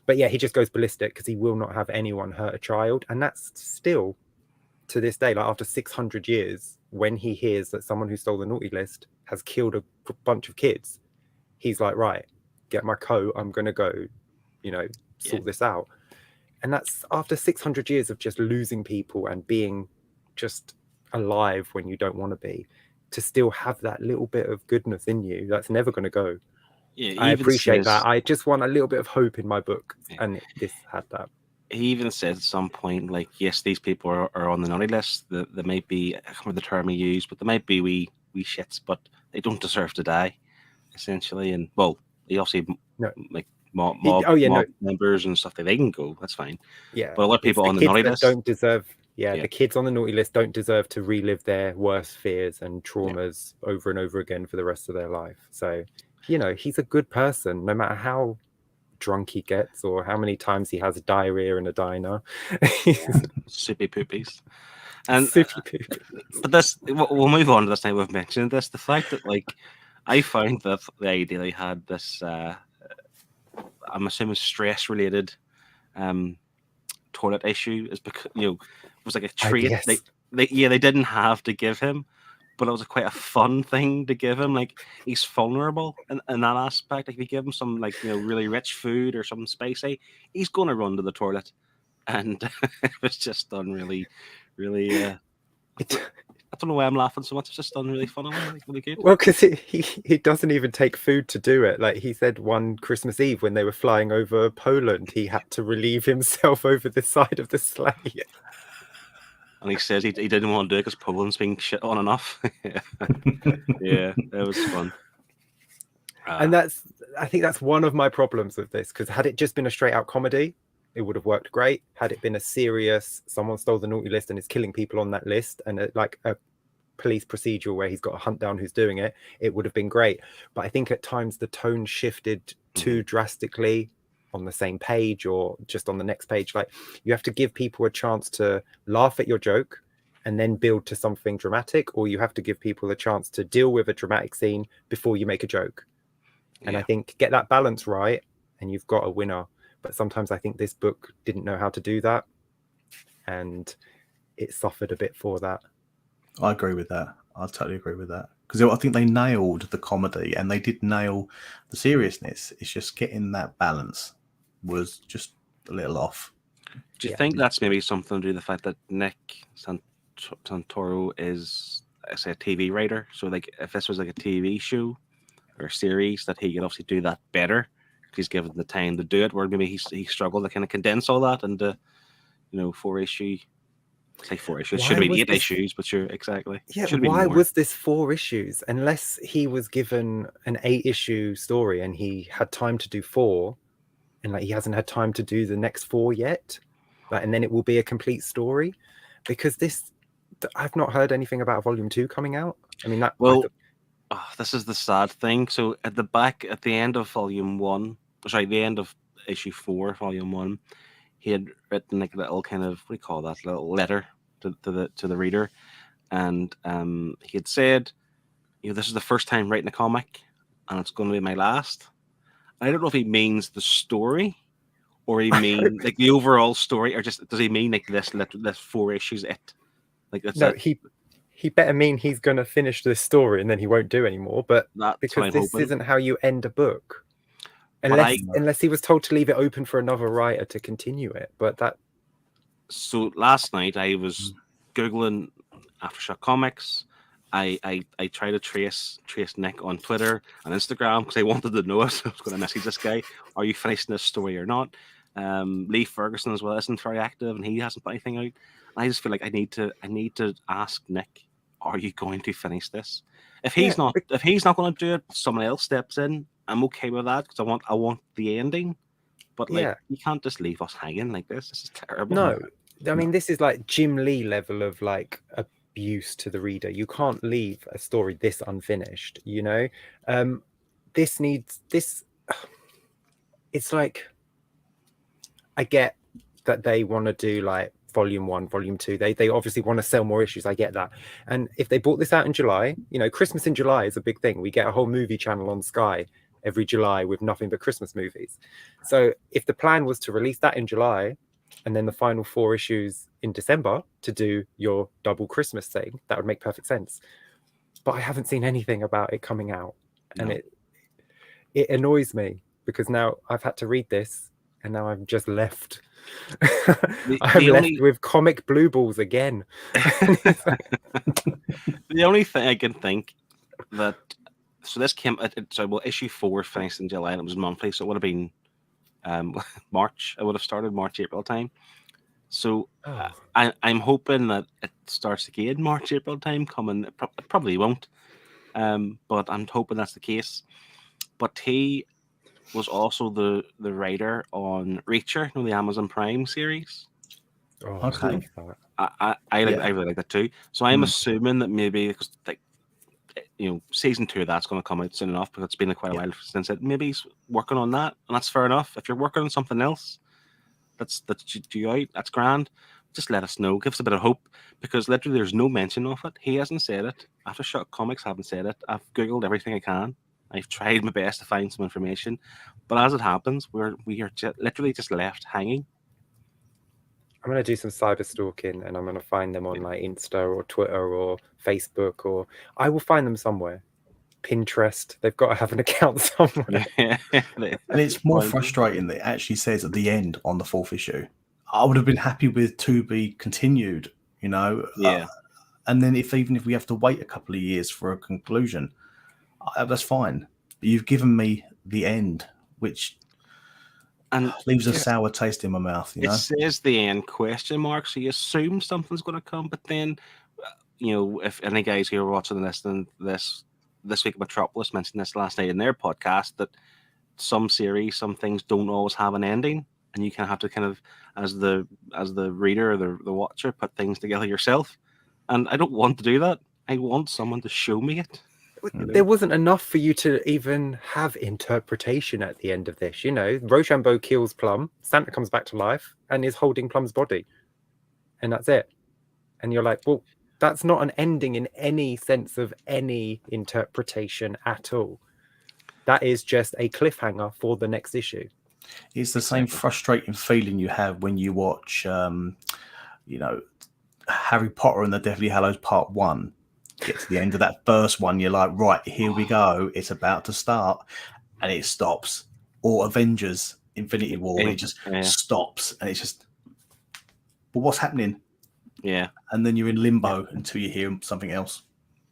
But yeah, he just goes ballistic because he will not have anyone hurt a child. And that's still to this day, like after 600 years, when he hears that someone who stole the naughty list has killed a bunch of kids, he's like, right, get my coat, I'm going to go, you know, sort this out. And that's after 600 years of just losing people and being just alive when you don't want to be, to still have that little bit of goodness in you that's never going to go. I appreciate that. I just want a little bit of hope in my book, and this had that. He even said at some point, like, yes, these people are on the naughty list. They might be, I can't remember the term he used, but they might be wee shits, but they don't deserve to die, essentially. And well, he also like mob members and stuff, they can go. That's fine. Yeah, but a lot of people on the naughty list don't deserve. The kids on the naughty list don't deserve to relive their worst fears and traumas over and over again for the rest of their life. So, you know, he's a good person, no matter how drunk he gets or how many times he has diarrhea in a diner. Soupy poopies. And Soupy poopies. But this, we'll move on to this now. We've mentioned this. The fact that, like, I found that the idea they had this, I'm assuming stress-related toilet issue is because, you know, it was like a treat. They didn't have to give him, but it was quite a fun thing to give him. Like, he's vulnerable in that aspect. Like, if you give him some, like, you know, really rich food or something spicy, he's going to run to the toilet. And it was just done really, really. I don't know why I'm laughing so much. It's just done really funny, like, really good. Well, because he doesn't even take food to do it. Like he said one Christmas Eve when they were flying over Poland, he had to relieve himself over the side of the sleigh. And he says he didn't want to do it because Poland's being shit on enough. Yeah, it was fun. And I think that's one of my problems with this, because had it just been a straight out comedy, it would have worked great. Had it been a serious, someone stole the naughty list and is killing people on that list, and like a police procedural where he's got to hunt down who's doing it, it would have been great. But I think at times the tone shifted too drastically on the same page or just on the next page. Like, you have to give people a chance to laugh at your joke and then build to something dramatic, or you have to give people a chance to deal with a dramatic scene before you make a joke. And I think get that balance right and you've got a winner. But sometimes I think this book didn't know how to do that, and it suffered a bit for that. I agree with that. I totally agree with that. Because I think they nailed the comedy and they did nail the seriousness. It's just getting that balance was just a little off. Do you think that's maybe something to do with the fact that Nick Santora is, I say, a TV writer? So, like, if this was like a TV show or a series, that he could obviously do that better. He's given the time to do it, where maybe he struggled to kind of condense all that into, you know, 4 issue. Say 4 issues. Should have been 8 issues, but sure, exactly. Yeah, why was this 4 issues? Unless he was given an 8 issue story and he had time to do 4, and like he hasn't had time to do the next 4 yet, like, and then it will be a complete story, because I've not heard anything about volume 2 coming out. I mean, this is the sad thing. So at the end of volume 1, sorry, the end of issue 4, volume 1, he had written like a little kind of, what do you call that, little letter to the reader, and he had said, this is the first time writing a comic, and it's going to be my last. I don't know if he means the story, or he means like the overall story, or just does he mean like this 4 issues it? Like that's no, it. he better mean he's going to finish this story and then he won't do anymore. But That's because this hoping. isn't how you end a book, unless he was told to leave it open for another writer to continue it. But that. So last night I was Googling Aftershock comics. I tried to trace Nick on Twitter and Instagram because I wanted to know if I was going to message this guy. Are you finishing this story or not? Lee Ferguson as well isn't very active, and he hasn't put anything out. And I just feel like I need to ask Nick, are you going to finish this? If he's not going to do it, someone else steps in. I'm okay with that because I want the ending. But like, you can't just leave us hanging like this. This is terrible. No, I mean, this is like Jim Lee level of like abuse to the reader. You can't leave a story this unfinished, this needs this. It's like, I get that they want to do like volume 1, volume 2. They obviously want to sell more issues. I get that. And if they brought this out in July, Christmas in July is a big thing. We get a whole movie channel on Sky every July with nothing but Christmas movies. So if the plan was to release that in July, and then the final 4 issues in December to do your double Christmas thing, that would make perfect sense. But I haven't seen anything about it coming out. No. And it annoys me because now I've had to read this and now I'm just left. I'm left with comic blue balls again. The only thing I can think that, so this came, issue 4 finished in July and it was monthly, so it would have been March. I would have started March, April time. So I'm hoping that it starts again March, April time coming. It probably won't, but I'm hoping that's the case. But he was also the writer on Reacher, the Amazon Prime series. Oh, okay. I really like that too. So I'm assuming that maybe because season 2 of that's going to come out soon enough because it's been quite a while since it. Maybe he's working on that, and that's fair enough. If you're working on something else that's due out, that's grand. Just let us know. Give us a bit of hope because literally there's no mention of it. He hasn't said it. Aftershock Comics haven't said it. I've googled everything I can. I've tried my best to find some information, but as it happens, we are literally just left hanging. I'm going to do some cyber stalking and I'm going to find them on like Insta or Twitter or Facebook, or I will find them somewhere. Pinterest, they've got to have an account somewhere. And it's more frustrating that it actually says at the end on the 4th issue. I would have been happy with to be continued, Yeah. And then even if we have to wait a couple of years for a conclusion, that's fine. But you've given me the end, which leaves a sour taste in my mouth. It says the end ? So you assume something's going to come, but then, if any guys who are watching this, then this week Metropolis mentioned this last night in their podcast that some series, some things don't always have an ending, and you have to as the reader or the watcher put things together yourself. And I don't want to do that. I want someone to show me it. There wasn't enough for you to even have interpretation at the end of this. Rochambeau kills Plum, Santa comes back to life and is holding Plum's body, and that's it. And you're like, well, that's not an ending in any sense of any interpretation at all. That is just a cliffhanger for the next issue. It's the same frustrating feeling you have when you watch Harry Potter and the Deathly Hallows Part 1. Get to the end of that first one, you're like, right, here we go. It's about to start, and it stops. Or Avengers Infinity War, and it just stops, and it's just, but what's happening? Yeah. And then you're in limbo until you hear something else.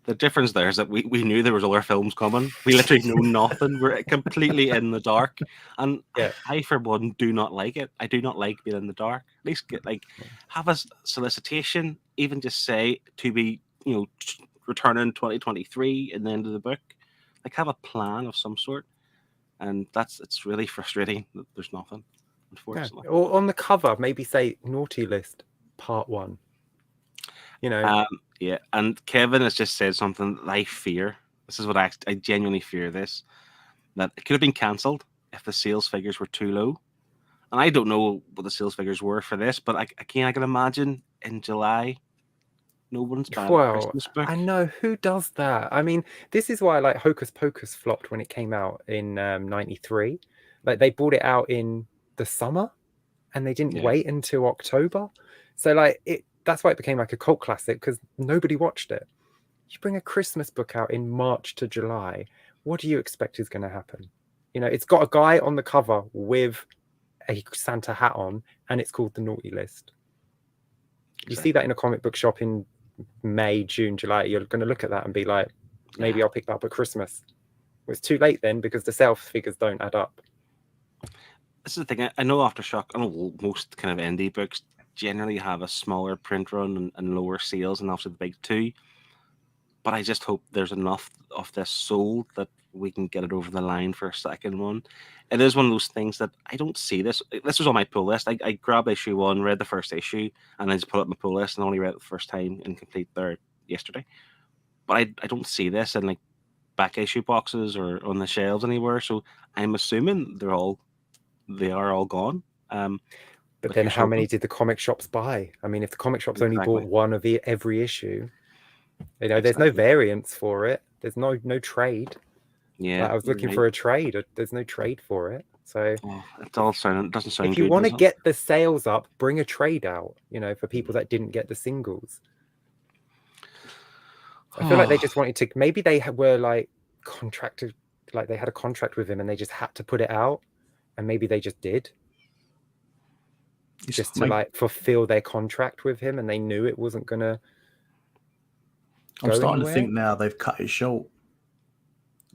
The difference there is that we knew there was other films coming. We literally know nothing. We're completely in the dark. And I, for one, do not like it. I do not like being in the dark. At least have a solicitation, even just say to be, returning 2023 in the end of the book. Like, have a plan of some sort. and it's really frustrating that there's nothing, Yeah. unfortunately. Or on the cover, maybe say naughty list part 1. You know, Yeah, and Kevin has just said something that I fear. This is what I genuinely fear this, that it could have been cancelled if the sales figures were too low. And I don't know what the sales figures were for this, but I can imagine in July, no one's buying a well, Christmas book. I know who does that. I mean, this is why like Hocus Pocus flopped when it came out in 93. Like they brought it out in the summer and they didn't Yeah. wait until October. So like that's why it became like a cult classic, because nobody watched it. You bring a Christmas book out in March to July, what do you expect is going to happen? You know, it's got a guy on the cover with a Santa hat on, and it's called The Naughty List. You see that in a comic book shop in May, June, July, you're going to look at that and be like, maybe I'll pick that up at Christmas. Well, it's too late then, because the sales figures don't add up. This is the thing. I know Aftershock, I know most kind of indie books generally have a smaller print run and lower sales, and obviously the big two. But I just hope there's enough of this sold that we can get it over the line for a second one. It is one of those things that I don't see this. This was on my pull list. I grabbed issue 1, read the first issue, and then just put up my pull list and only read it the first time in complete there yesterday. But I don't see this in like back issue boxes or on the shelves anywhere. So I'm assuming they are all gone. But then how many did the comic shops buy? I mean, if the comic shops only bought one of every issue, you know, there's no variance for it. There's no trade. Yeah, like, I was looking for a trade. There's no trade for it. So it doesn't sound. If you want to get the sales up, bring a trade out. You know, for people that didn't get the singles. I feel like they just wanted to. Maybe they were like contracted, like they had a contract with him, and they just had to put it out, and maybe they just did. Just to like fulfill their contract with him, and they knew it wasn't gonna. I'm starting to think now they've cut it short.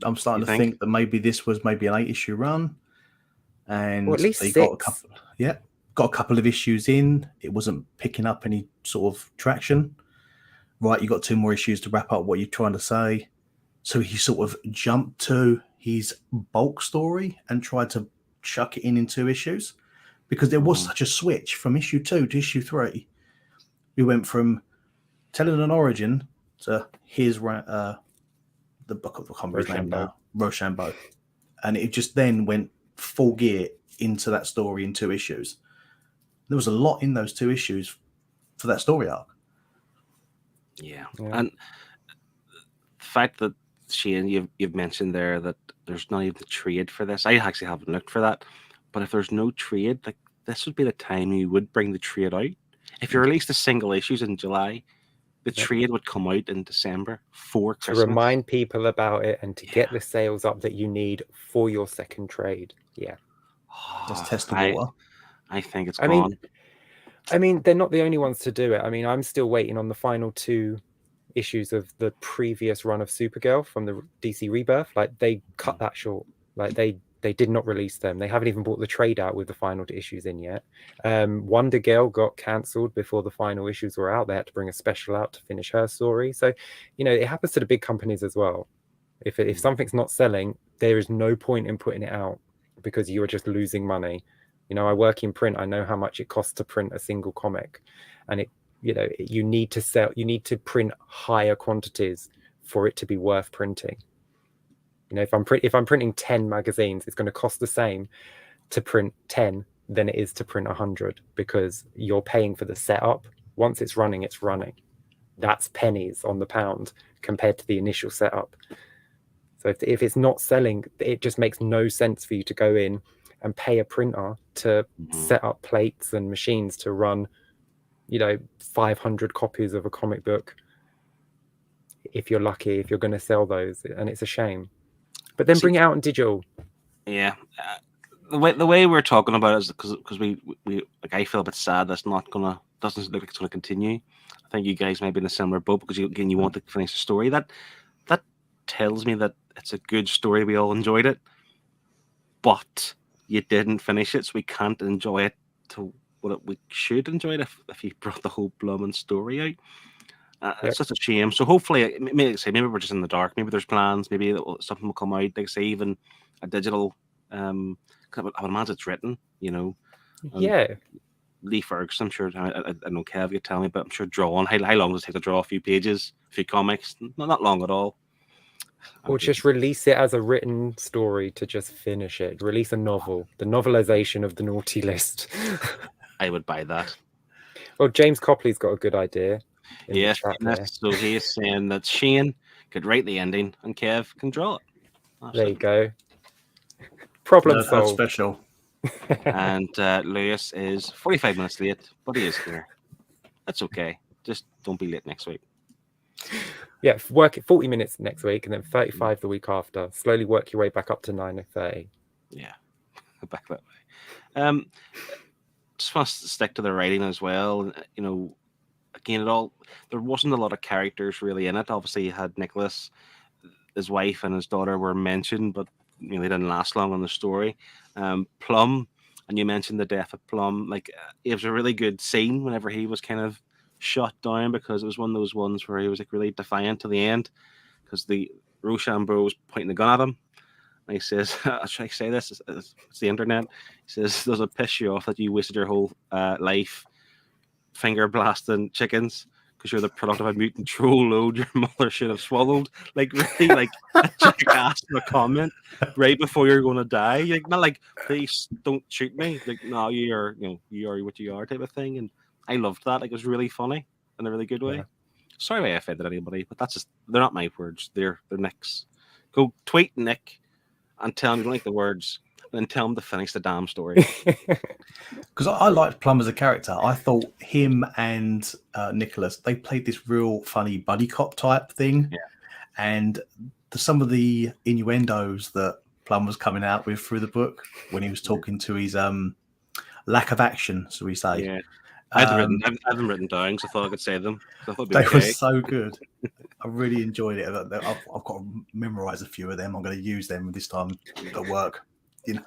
I'm starting to think that maybe this was maybe an 8-issue run, and at least they 6. got a couple. Yeah, got a couple of issues in. It wasn't picking up any sort of traction. Right, you got 2 more issues to wrap up what you're trying to say. So he sort of jumped to his bulk story and tried to chuck it in 2 issues, because there was such a switch from issue 2 to issue 3. We went from telling an origin to here's the book of the name now, Rochambeau, and it just then went full gear into that story in 2 issues. There was a lot in those 2 issues for that story arc. Yeah. And the fact that Shane, you've mentioned there that there's not even a trade for this. I actually haven't looked for that, but if there's no trade, like this would be the time you would bring the trade out. If you released the single issues in July, the trade would come out in December for Christmas. To remind people about it and to get the sales up that you need for your second trade. Yeah. Just test the water. I think it's gone. I mean, they're not the only ones to do it. I mean, I'm still waiting on the final 2 issues of the previous run of Supergirl from the DC Rebirth. Like, they cut that short. Like, they did not release them. They haven't even brought the trade out with the final issues in yet. Wonder Girl got cancelled before the final issues were out. They had to bring a special out to finish her story. So, you know, it happens to the big companies as well. If something's not selling, there is no point in putting it out, because you are just losing money. You know, I work in print. I know how much it costs to print a single comic, and you need to print higher quantities for it to be worth printing. You know, if I'm printing 10 magazines, it's going to cost the same to print 10 than it is to print 100, because you're paying for the setup. Once it's running, it's running. That's pennies on the pound compared to the initial setup. So if it's not selling, it just makes no sense for you to go in and pay a printer to set up plates and machines to run, 500 copies of a comic book. If you're lucky, if you're going to sell those, and it's a shame. But then bring it out in digital. Yeah, the way we're talking about it is because we like, I feel a bit sad that's doesn't look like it's gonna continue. I think you guys may be in a similar boat, because you want to finish the story. That tells me that it's a good story. We all enjoyed it, but you didn't finish it, so we can't enjoy it to what we should enjoy it if you brought the whole blooming story out. It's such a shame. So hopefully, maybe we're just in the dark. Maybe there's plans. Maybe something will come out. Like say even a digital 'Cause I would imagine it's written, and Yeah. Lee Ferguson, I'm sure, I know Kev could tell me, but I'm sure drawing, how long does it take to draw a few pages, a few comics? Not long at all. Or just release it as a written story to just finish it. Release a novel, the novelization of the Naughty List. I would buy that. Well, James Copley's got a good idea. Yes, so he is saying that Shane could write the ending and Kev can draw it. There you go. Problem That's solved. special. And Lewis is 45 minutes late, but he is here. That's okay. Just don't be late next week. Yeah, work 40 minutes next week and then 35 the week after. Slowly work your way back up to 9:30. Yeah, back that way. Just want to stick to the writing as well. Again, there wasn't a lot of characters really in it. Obviously, you had Nicholas, his wife, and his daughter were mentioned, but they didn't last long on the story. Plum, and you mentioned the death of Plum. It was a really good scene whenever he was kind of shot down, because it was one of those ones where he was really defiant to the end, because the Rochambeau was pointing the gun at him. And he says, should I say this? It's the internet. He says, does it piss you off that you wasted your whole life finger blasting chickens because you're the product of a mutant troll load your mother should have swallowed? Really, a jackass in a comment right before you're going to die. Not please don't shoot me. No, you are what you are type of thing. And I loved that. It was really funny in a really good way. Yeah. Sorry if I offended anybody, but they're not my words. They're Nick's. Go tweet Nick and tell him you don't like the words, and then tell him to finish the damn story. Because I liked Plum as a character. I thought him and Nicholas, they played this real funny buddy cop type thing. Yeah. And some of the innuendos that Plum was coming out with through the book when he was talking to his lack of action, so we say. Yeah. I had them written down because I thought I could say them. They were so good. I really enjoyed it. I've got to memorize a few of them. I'm going to use them this time at work. Did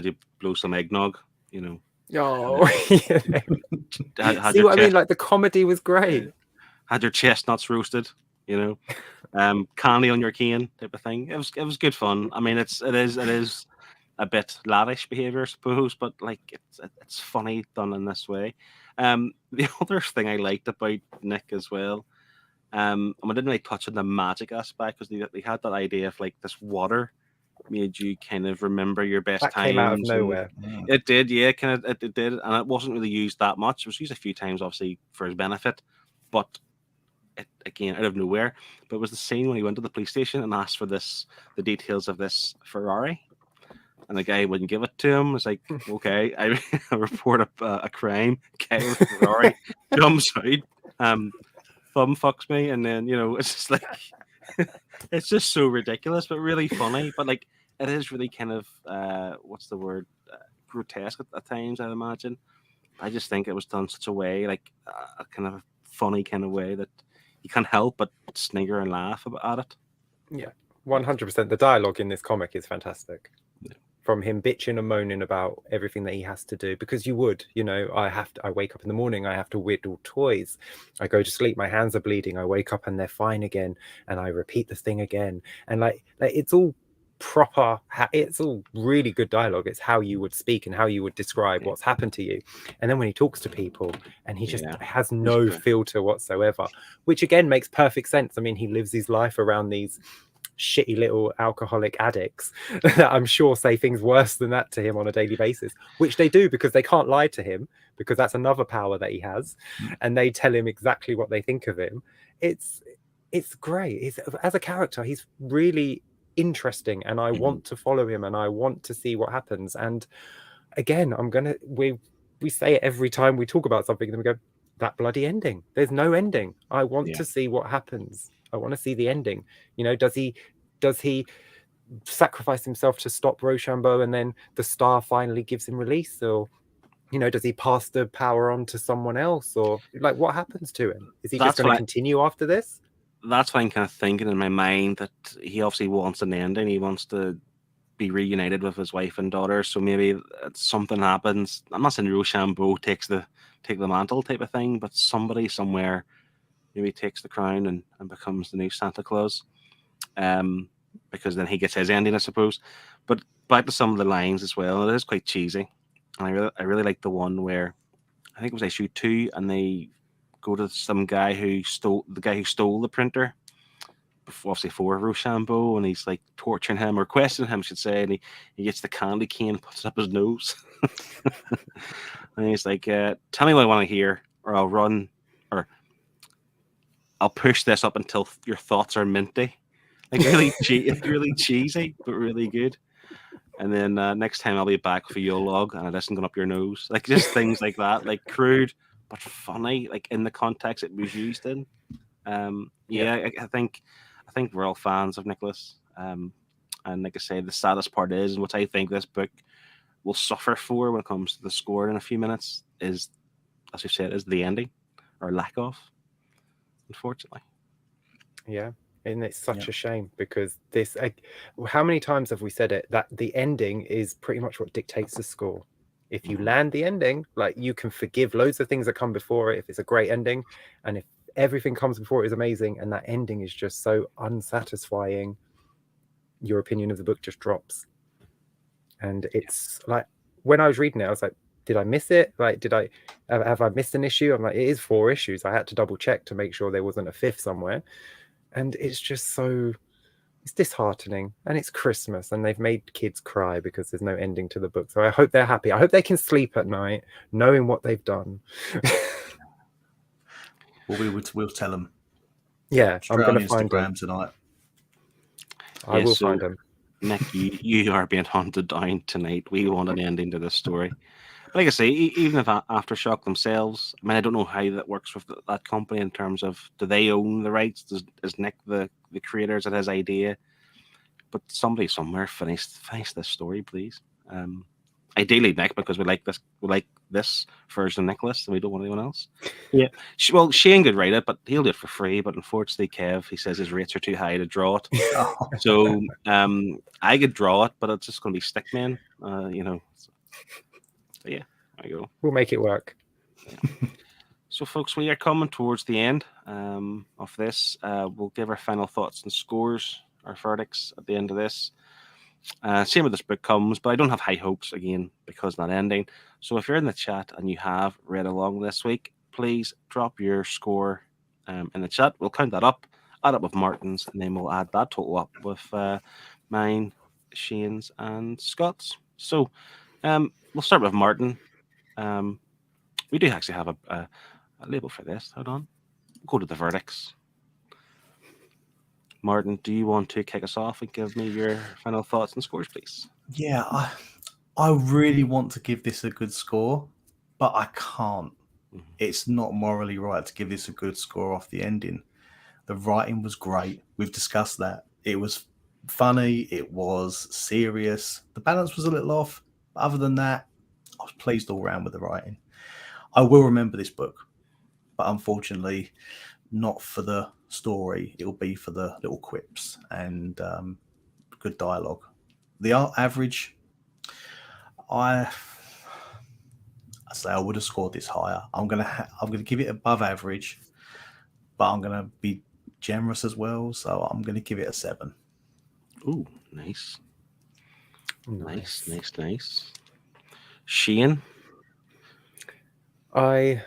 you blow some eggnog? Oh, Had see what I mean? The comedy was great. Had your chestnuts roasted, candy on your cane type of thing. It was good fun. I mean, it is a bit laddish behavior, I suppose, but it's funny done in this way. The other thing I liked about Nick as well, and I didn't really touch on the magic aspect, because they had that idea of this water made you kind of remember your best times. Came out of nowhere. It did, yeah, it did, and it wasn't really used that much. It was used a few times, obviously, for his benefit, but again, out of nowhere. But it was the scene when he went to the police station and asked for the details of this Ferrari. And the guy wouldn't give it to him. It's like, okay, I report a crime. Guy with a Ferrari jumps out, thumb fucks me, and then it's just it's just so ridiculous, but really funny. But it is really kind of what's the word? Grotesque at times, I imagine. I just think it was done such a way, a kind of funny kind of way, that you can't help but snigger and laugh at it. Yeah, 100%. The dialogue in this comic is fantastic. Yeah. From him bitching and moaning about everything that he has to do, because you would, I wake up in the morning, I have to whittle toys, I go to sleep, my hands are bleeding, I wake up and they're fine again, and I repeat the thing again, and it's all proper, it's all really good dialogue. It's how you would speak and how you would describe what's happened to you. And then when he talks to people, and he just has no filter whatsoever, which again makes perfect sense. I mean, he lives his life around these shitty little alcoholic addicts that I'm sure say things worse than that to him on a daily basis, which they do, because they can't lie to him, because that's another power that he has, and they tell him exactly what they think of him. It's great. As a character, he's really interesting, and I want to follow him, and I want to see what happens. And again, we say it every time we talk about something, and then we go, that bloody ending, there's no ending. I want to see what happens. I want to see the ending. Does he sacrifice himself to stop Rochambeau, and then the star finally gives him release? Or, does he pass the power on to someone else? Or what happens to him? Is he just going to continue after this? That's what I'm kind of thinking in my mind, that he obviously wants an ending. He wants to be reunited with his wife and daughter. So maybe something happens. I'm not saying Rochambeau take the mantle type of thing, but somebody somewhere maybe takes the crown and becomes the new Santa Claus. because then he gets his ending, I suppose. But back to some of the lines as well. It is quite cheesy, and I really like the one where I think it was issue 2, and they go to some guy who stole the printer, obviously for Rochambeau, and he's like torturing him or questioning him, I should say, and he gets the candy cane and puts it up his nose, and he's like, "Tell me what I want to hear, or I'll run, or I'll push this up until your thoughts are minty." Like it's really cheesy, but really good. And then next time I'll be back for your log, and it isn't going up your nose. Like just things like that, like crude but funny, like in the context it was used in. I think we're all fans of Nicholas. And like I say, the saddest part is, and what I think this book will suffer for when it comes to the score in a few minutes, is, as we said, is the ending or lack of, unfortunately. Yeah. And it's such a shame, because this, how many times have we said it, that the ending is pretty much what dictates the score. If you land the ending, like, you can forgive loads of things that come before it if it's a great ending, and if everything comes before it is amazing and that ending is just so unsatisfying, your opinion of the book just drops. And it's like, when I was reading it, I was like, did I miss it? Like, have I missed an issue? I'm like, it is 4 issues. I had to double check to make sure there wasn't a 5th somewhere. And it's just it's disheartening, and it's Christmas, and they've made kids cry because there's no ending to the book. So I hope they're happy. I hope they can sleep at night knowing what they've done. Well, we'll tell them. Yeah, Straight I'm going on to find them Instagram tonight. I will find them. Nick, you are being hunted down tonight. We want an ending to this story. Like I say, even if Aftershock themselves, I mean, I don't know how that works with that company in terms of, do they own the rights? Is Nick the creator? Is it his idea? But somebody somewhere finish this story, please. Ideally, Nick, because we like this version of Nicholas, and we don't want anyone else. Yeah. Well, Shane could write it, but he'll do it for free. But unfortunately, Kev, he says his rates are too high to draw it. So I could draw it, but it's just going to be Stickman, But yeah, there you go. We'll make it work. Yeah. So, folks, we are coming towards the end of this. We'll give our final thoughts and scores, our verdicts at the end of this. Same with this book comes, but I don't have high hopes, again, because not ending. So if you're in the chat and you have read along this week, please drop your score in the chat. We'll count that up, add up with Martin's, and then we'll add that total up with mine, Shane's, and Scott's. So we'll start with Martin. We do actually have a label for this. Hold on. We'll go to the verdicts. Martin, do you want to kick us off and give me your final thoughts and scores, please? Yeah, I really want to give this a good score, but I can't. It's not morally right to give this a good score off the ending. The writing was great. We've discussed that. It was funny. It was serious. The balance was a little off. But other than that, I was pleased all around with the writing. I will remember this book, but unfortunately, not for the story. It'll be for the little quips and good dialogue. The art average, I say I would have scored this higher. I'm gonna give it above average, but I'm gonna be generous as well. So I'm gonna give it a 7. Ooh, nice. Shane, I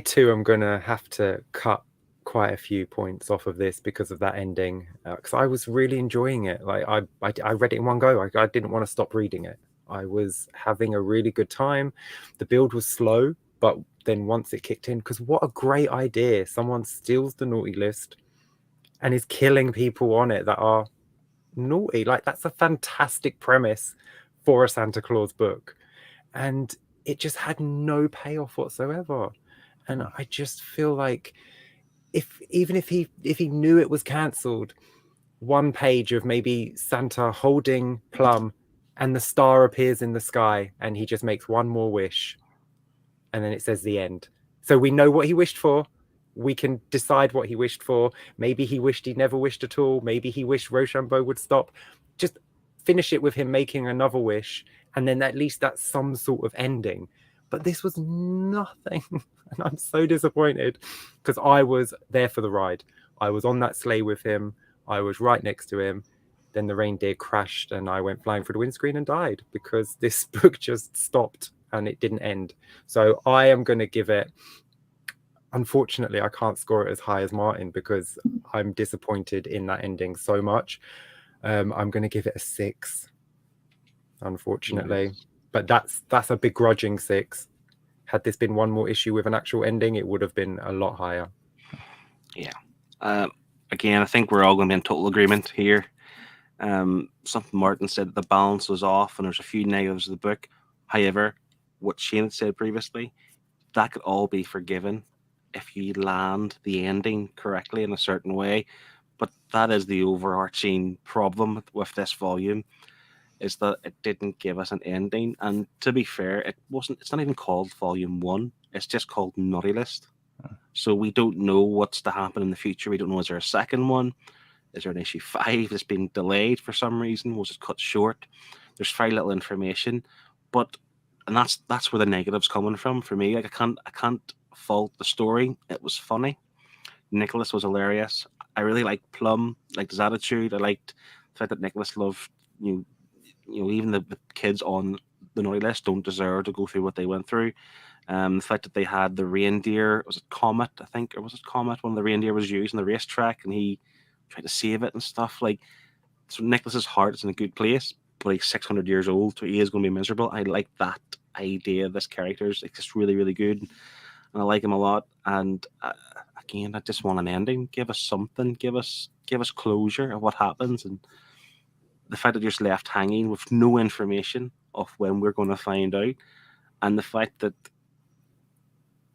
too am gonna have to cut quite a few points off of this because of that ending, because I was really enjoying it. Like I read it in one go. I didn't want to stop reading it. I was having a really good time. The build was slow, but then once it kicked in, because what a great idea. Someone steals the naughty list and is killing people on it that are naughty. Like, that's a fantastic premise for a Santa Claus book. And it just had no payoff whatsoever. And I just feel like even if he knew it was cancelled, one page of maybe Santa holding Plum and the star appears in the sky and he just makes one more wish and then it says the end. So we know what he wished for. We can decide what he wished for. Maybe he wished he never wished at all. Maybe he wished Rochambeau would stop. Just finish it with him making another wish, and then at least that's some sort of ending. But this was nothing. And I'm so disappointed because I was there for the ride. I was on that sleigh with him. I was right next to him. then the reindeer crashed and I went flying through the windscreen and died because this book just stopped and it didn't end. So I am going to give it, unfortunately, I can't score it as high as Martin because I'm disappointed in that ending so much. I'm going to give it a 6, unfortunately. Yes. But that's a begrudging 6. Had this been one more issue with an actual ending, it would have been a lot higher. Yeah. Again, I think we're all going to be in total agreement here. Something Martin said that the balance was off and there's a few negatives of the book. However, what Shane had said previously, that could all be forgiven if you land the ending correctly in a certain way. But that is the overarching problem with this volume, is that it didn't give us an ending. And to be fair, it's not even called Volume 1. It's just called Naughty List. So we don't know what's to happen in the future. We don't know, is there a second one? Is there an issue 5 that's been delayed for some reason? Was it cut short? There's very little information. And that's where the negative's coming from for me. Like I can't fault the story. It was funny. Nicholas was hilarious. I really liked Plum, liked his attitude. I liked the fact that Nicholas loved even the kids on the Naughty List don't deserve to go through what they went through. The fact that they had the reindeer, was it Comet, I think, or was it Comet? One of the reindeer was used on the racetrack and he tried to save it and stuff. Like, so Nicholas's heart is in a good place, but he's 600 years old, so he is going to be miserable. I like that idea. This character is just really, really good, and I like him a lot. And again, I just want an ending. Give us something. Give us closure of what happens. And the fact that you're just left hanging with no information of when we're going to find out, and the fact that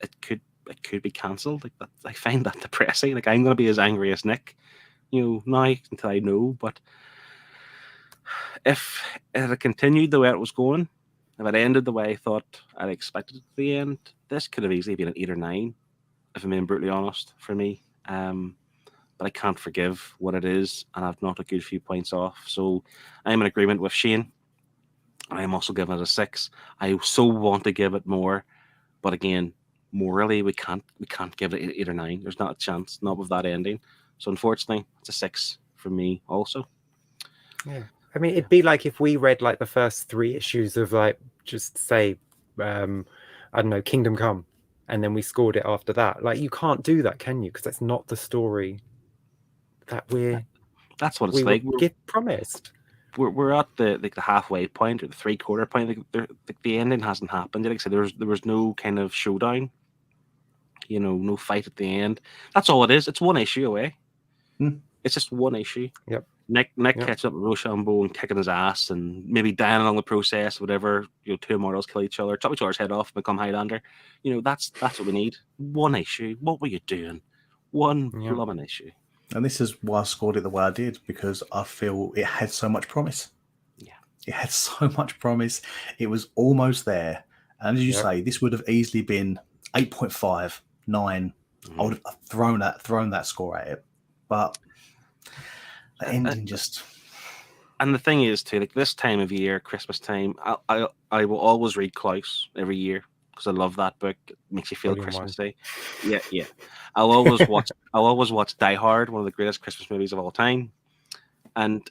it could be cancelled, like that, I find that depressing. Like, I'm going to be as angry as Nick, now until I know. But if it had continued the way it was going, if it ended the way I thought I expected it to the end, this could have easily been an 8 or 9, if I'm being brutally honest, for me. But I can't forgive what it is, and I've knocked a good few points off. So I'm in agreement with Shane. I am also giving it a 6. I so want to give it more, but again, morally, we can't give it 8 or 9. There's not a chance, not with that ending. So unfortunately, it's a 6 for me also. Yeah. I mean, it'd be like if we read like the first 3 issues of like, just say, I don't know, Kingdom Come, and then we scored it after that. Like, you can't do that, can you? Because that's not the story that that's what it's like. Promised. We're at the halfway point or the 3/4 point. The ending hasn't happened. Like I said, there was no kind of showdown. No fight at the end. That's all it is. It's one issue away. It's just one issue. Yep. Nick catches up with Rochambeau and kicking his ass and maybe dying along the process, whatever. 2 immortals kill each other, chop each other's head off, become Highlander. That's what we need. One issue. What were you doing? One blooming issue. And this is why I scored it the way I did, because I feel it had so much promise. Yeah. It had so much promise. It was almost there. And as you say, this would have easily been 8.5, 9. I would have thrown that score at it. But the ending just... And the thing is, too, like this time of year, Christmas time, I will always read Klaus every year because I love that book. It makes you feel Christmassy. Yeah. I'll always watch Die Hard, one of the greatest Christmas movies of all time. And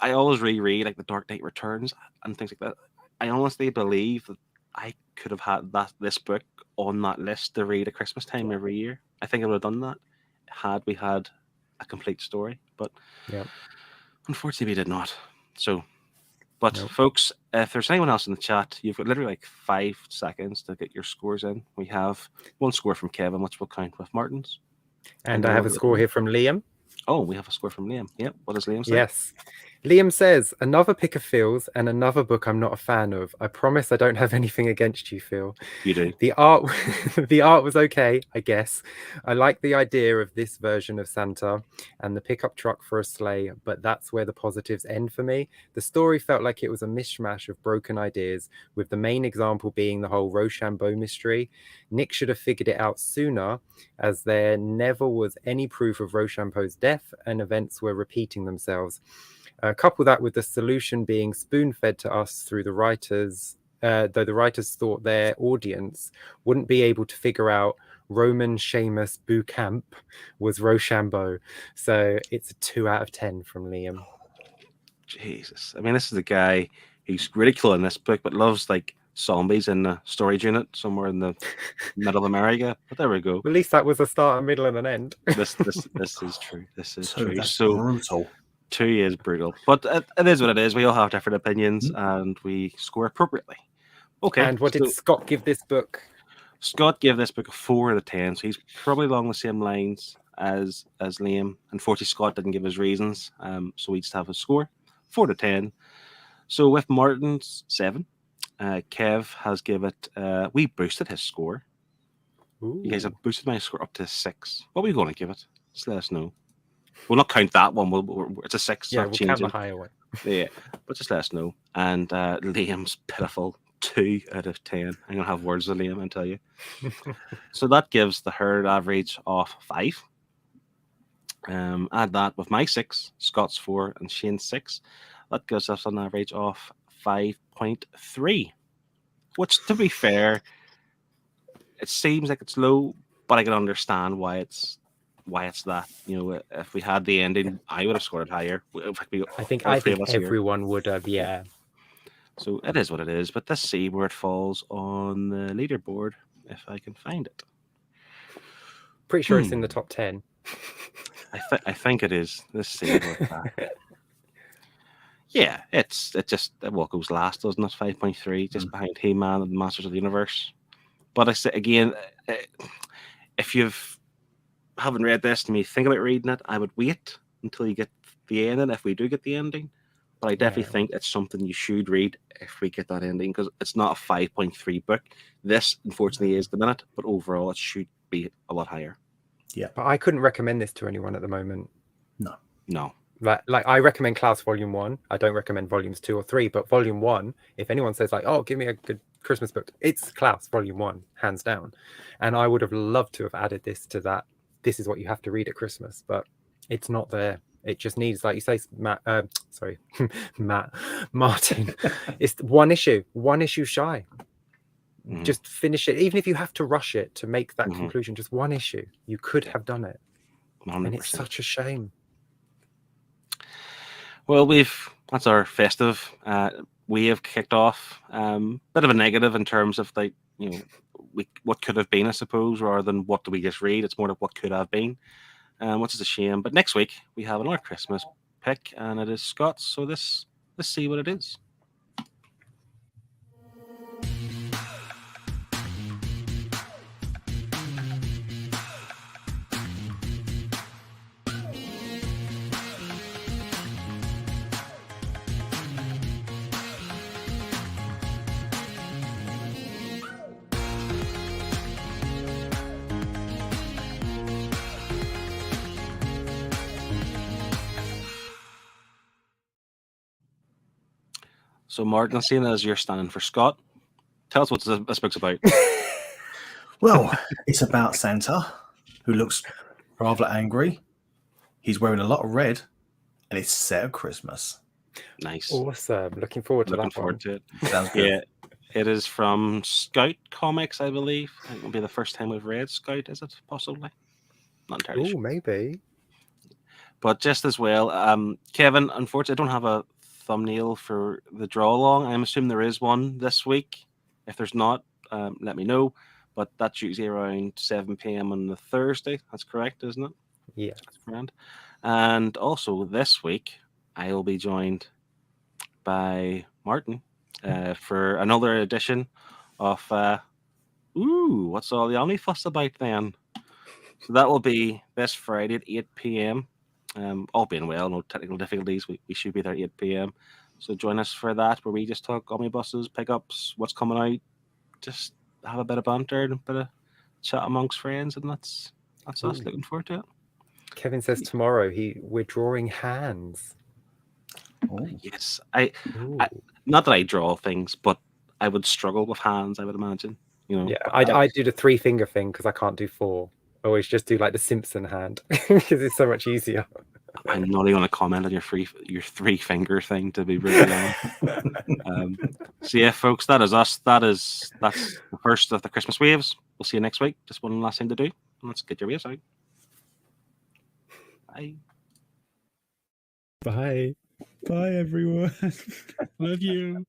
I always reread like The Dark Knight Returns and things like that. I honestly believe that I could have had this book on that list to read at Christmas time every year. I think I would have done that had we had a complete story. But unfortunately, we did not. So, folks, if there's anyone else in the chat, you've got literally like 5 seconds to get your scores in. We have 1 score from Kevin, which will count with Martin's. And I have a score here from Liam. Oh, we have a score from Liam. Yep. What does Liam say? Yes. Liam says, another pick of Phil's and another book I'm not a fan of. I promise I don't have anything against you, Phil. You do. The art was okay, I guess. I like the idea of this version of Santa and the pickup truck for a sleigh, but that's where the positives end for me. The story felt like it was a mishmash of broken ideas, with the main example being the whole Rochambeau mystery. Nick should have figured it out sooner, as there never was any proof of Rochambeau's death and events were repeating themselves. Couple that with the solution being spoon-fed to us through the writers, though the writers thought their audience wouldn't be able to figure out Roman Seamus Beauchamp was Rochambeau. So it's a 2 out of 10 from Liam. Jesus. I mean, this is a guy who's ridiculed in this book, but loves like zombies in the storage unit somewhere in the middle of America. But there we go. At least that was a start, a middle, and an end. This is true. This is true. That's So brutal. 2 is brutal, but it is what it is. We all have different opinions, and we score appropriately. Okay. And what did Scott give this book? Scott gave this book a 4 out of 10, so he's probably along the same lines as Liam. Unfortunately, Scott didn't give his reasons, so we just have a score 4 out of 10. So with Martin's 7, Kev has given it. We boosted his score. Ooh. You guys have boosted my score up to 6. What are we going to give it? Just let us know. We'll not count that one. It's a 6. Yeah, we'll count the higher one. Yeah, but just let us know. And Liam's pitiful 2 out of 10. I'm going to have words with Liam and tell you. So that gives the herd average of 5. Add that with my 6, Scott's 4, and Shane's 6. That gives us an average of 5.3. Which, to be fair, it seems like it's low, but I can understand why it's that. You know, if we had the ending, I would have scored higher. I think everyone would have, yeah. So it is what it is, but let's see where it falls on the leaderboard, if I can find it. Pretty sure it's in the top 10. I think it is. Let's see about that. Yeah, it goes last, doesn't it? 5.3, just behind He-Man and the Masters of the Universe. But I say again, if you haven't read this and you think about reading it, I would wait until you get the ending, if we do get the ending. But I definitely think it's something you should read if we get that ending, because it's not a 5.3 book. This, unfortunately, is the minute, but overall it should be a lot higher. Yeah. But I couldn't recommend this to anyone at the moment. No. Like I recommend Klaus Volume 1. I don't recommend Volumes 2 or 3, but Volume 1, if anyone says like, oh, give me a good Christmas book, it's Klaus Volume 1, hands down. And I would have loved to have added this to that. This is what you have to read at Christmas, but it's not there. It just needs, like you say, Martin, it's one issue shy. Just finish it. Even if you have to rush it to make that conclusion, just one issue. You could have done it. 100%. And it's such a shame. Well, that's our festive. We have kicked off. Bit of a negative in terms of like, you know, what could have been, I suppose, rather than what do we just read. It's more of what could have been, which is a shame. But next week we have another Christmas pick, and it is Scott's. So let's see what it is. So, Martin, seeing as you're standing for Scott, tell us what this book's about. Well, it's about Santa, who looks rather angry. He's wearing a lot of red, and it's set at Christmas. Nice. Awesome. Looking forward to Looking forward to it. Sounds good. Yeah, it is from Scout Comics, I believe. It will be the first time we've read Scout, is it? Possibly. Not entirely sure. Maybe. But just as well, Kevin, unfortunately, I don't have a thumbnail for the draw along. I'm assuming there is one this week. If there's not, let me know. But that's usually around 7 p.m. on the Thursday. That's correct, isn't it? Yeah. That's grand. And also this week, I will be joined by Martin for another edition of what's all the omnibus about then? So that will be this Friday at 8 p.m. All being well, no technical difficulties. We should be there at 8 p.m. So join us for that, where we just talk omnibuses, pickups, what's coming out, just have a bit of banter and a bit of chat amongst friends, and that's us. Looking forward to it. Kevin says tomorrow we're drawing hands. Yes, I not that I draw things, but I would struggle with hands, I would imagine. You know. Yeah, I do the 3-finger thing because I can't do 4. I always just do like the Simpson hand because it's so much easier. I'm not even going to comment on your 3-finger thing, to be really honest. So yeah, folks, that is us. That's the first of the Christmas waves. We'll see you next week. Just one last thing to do, and let's get your waves out. Bye. Bye. Bye, everyone. Love you.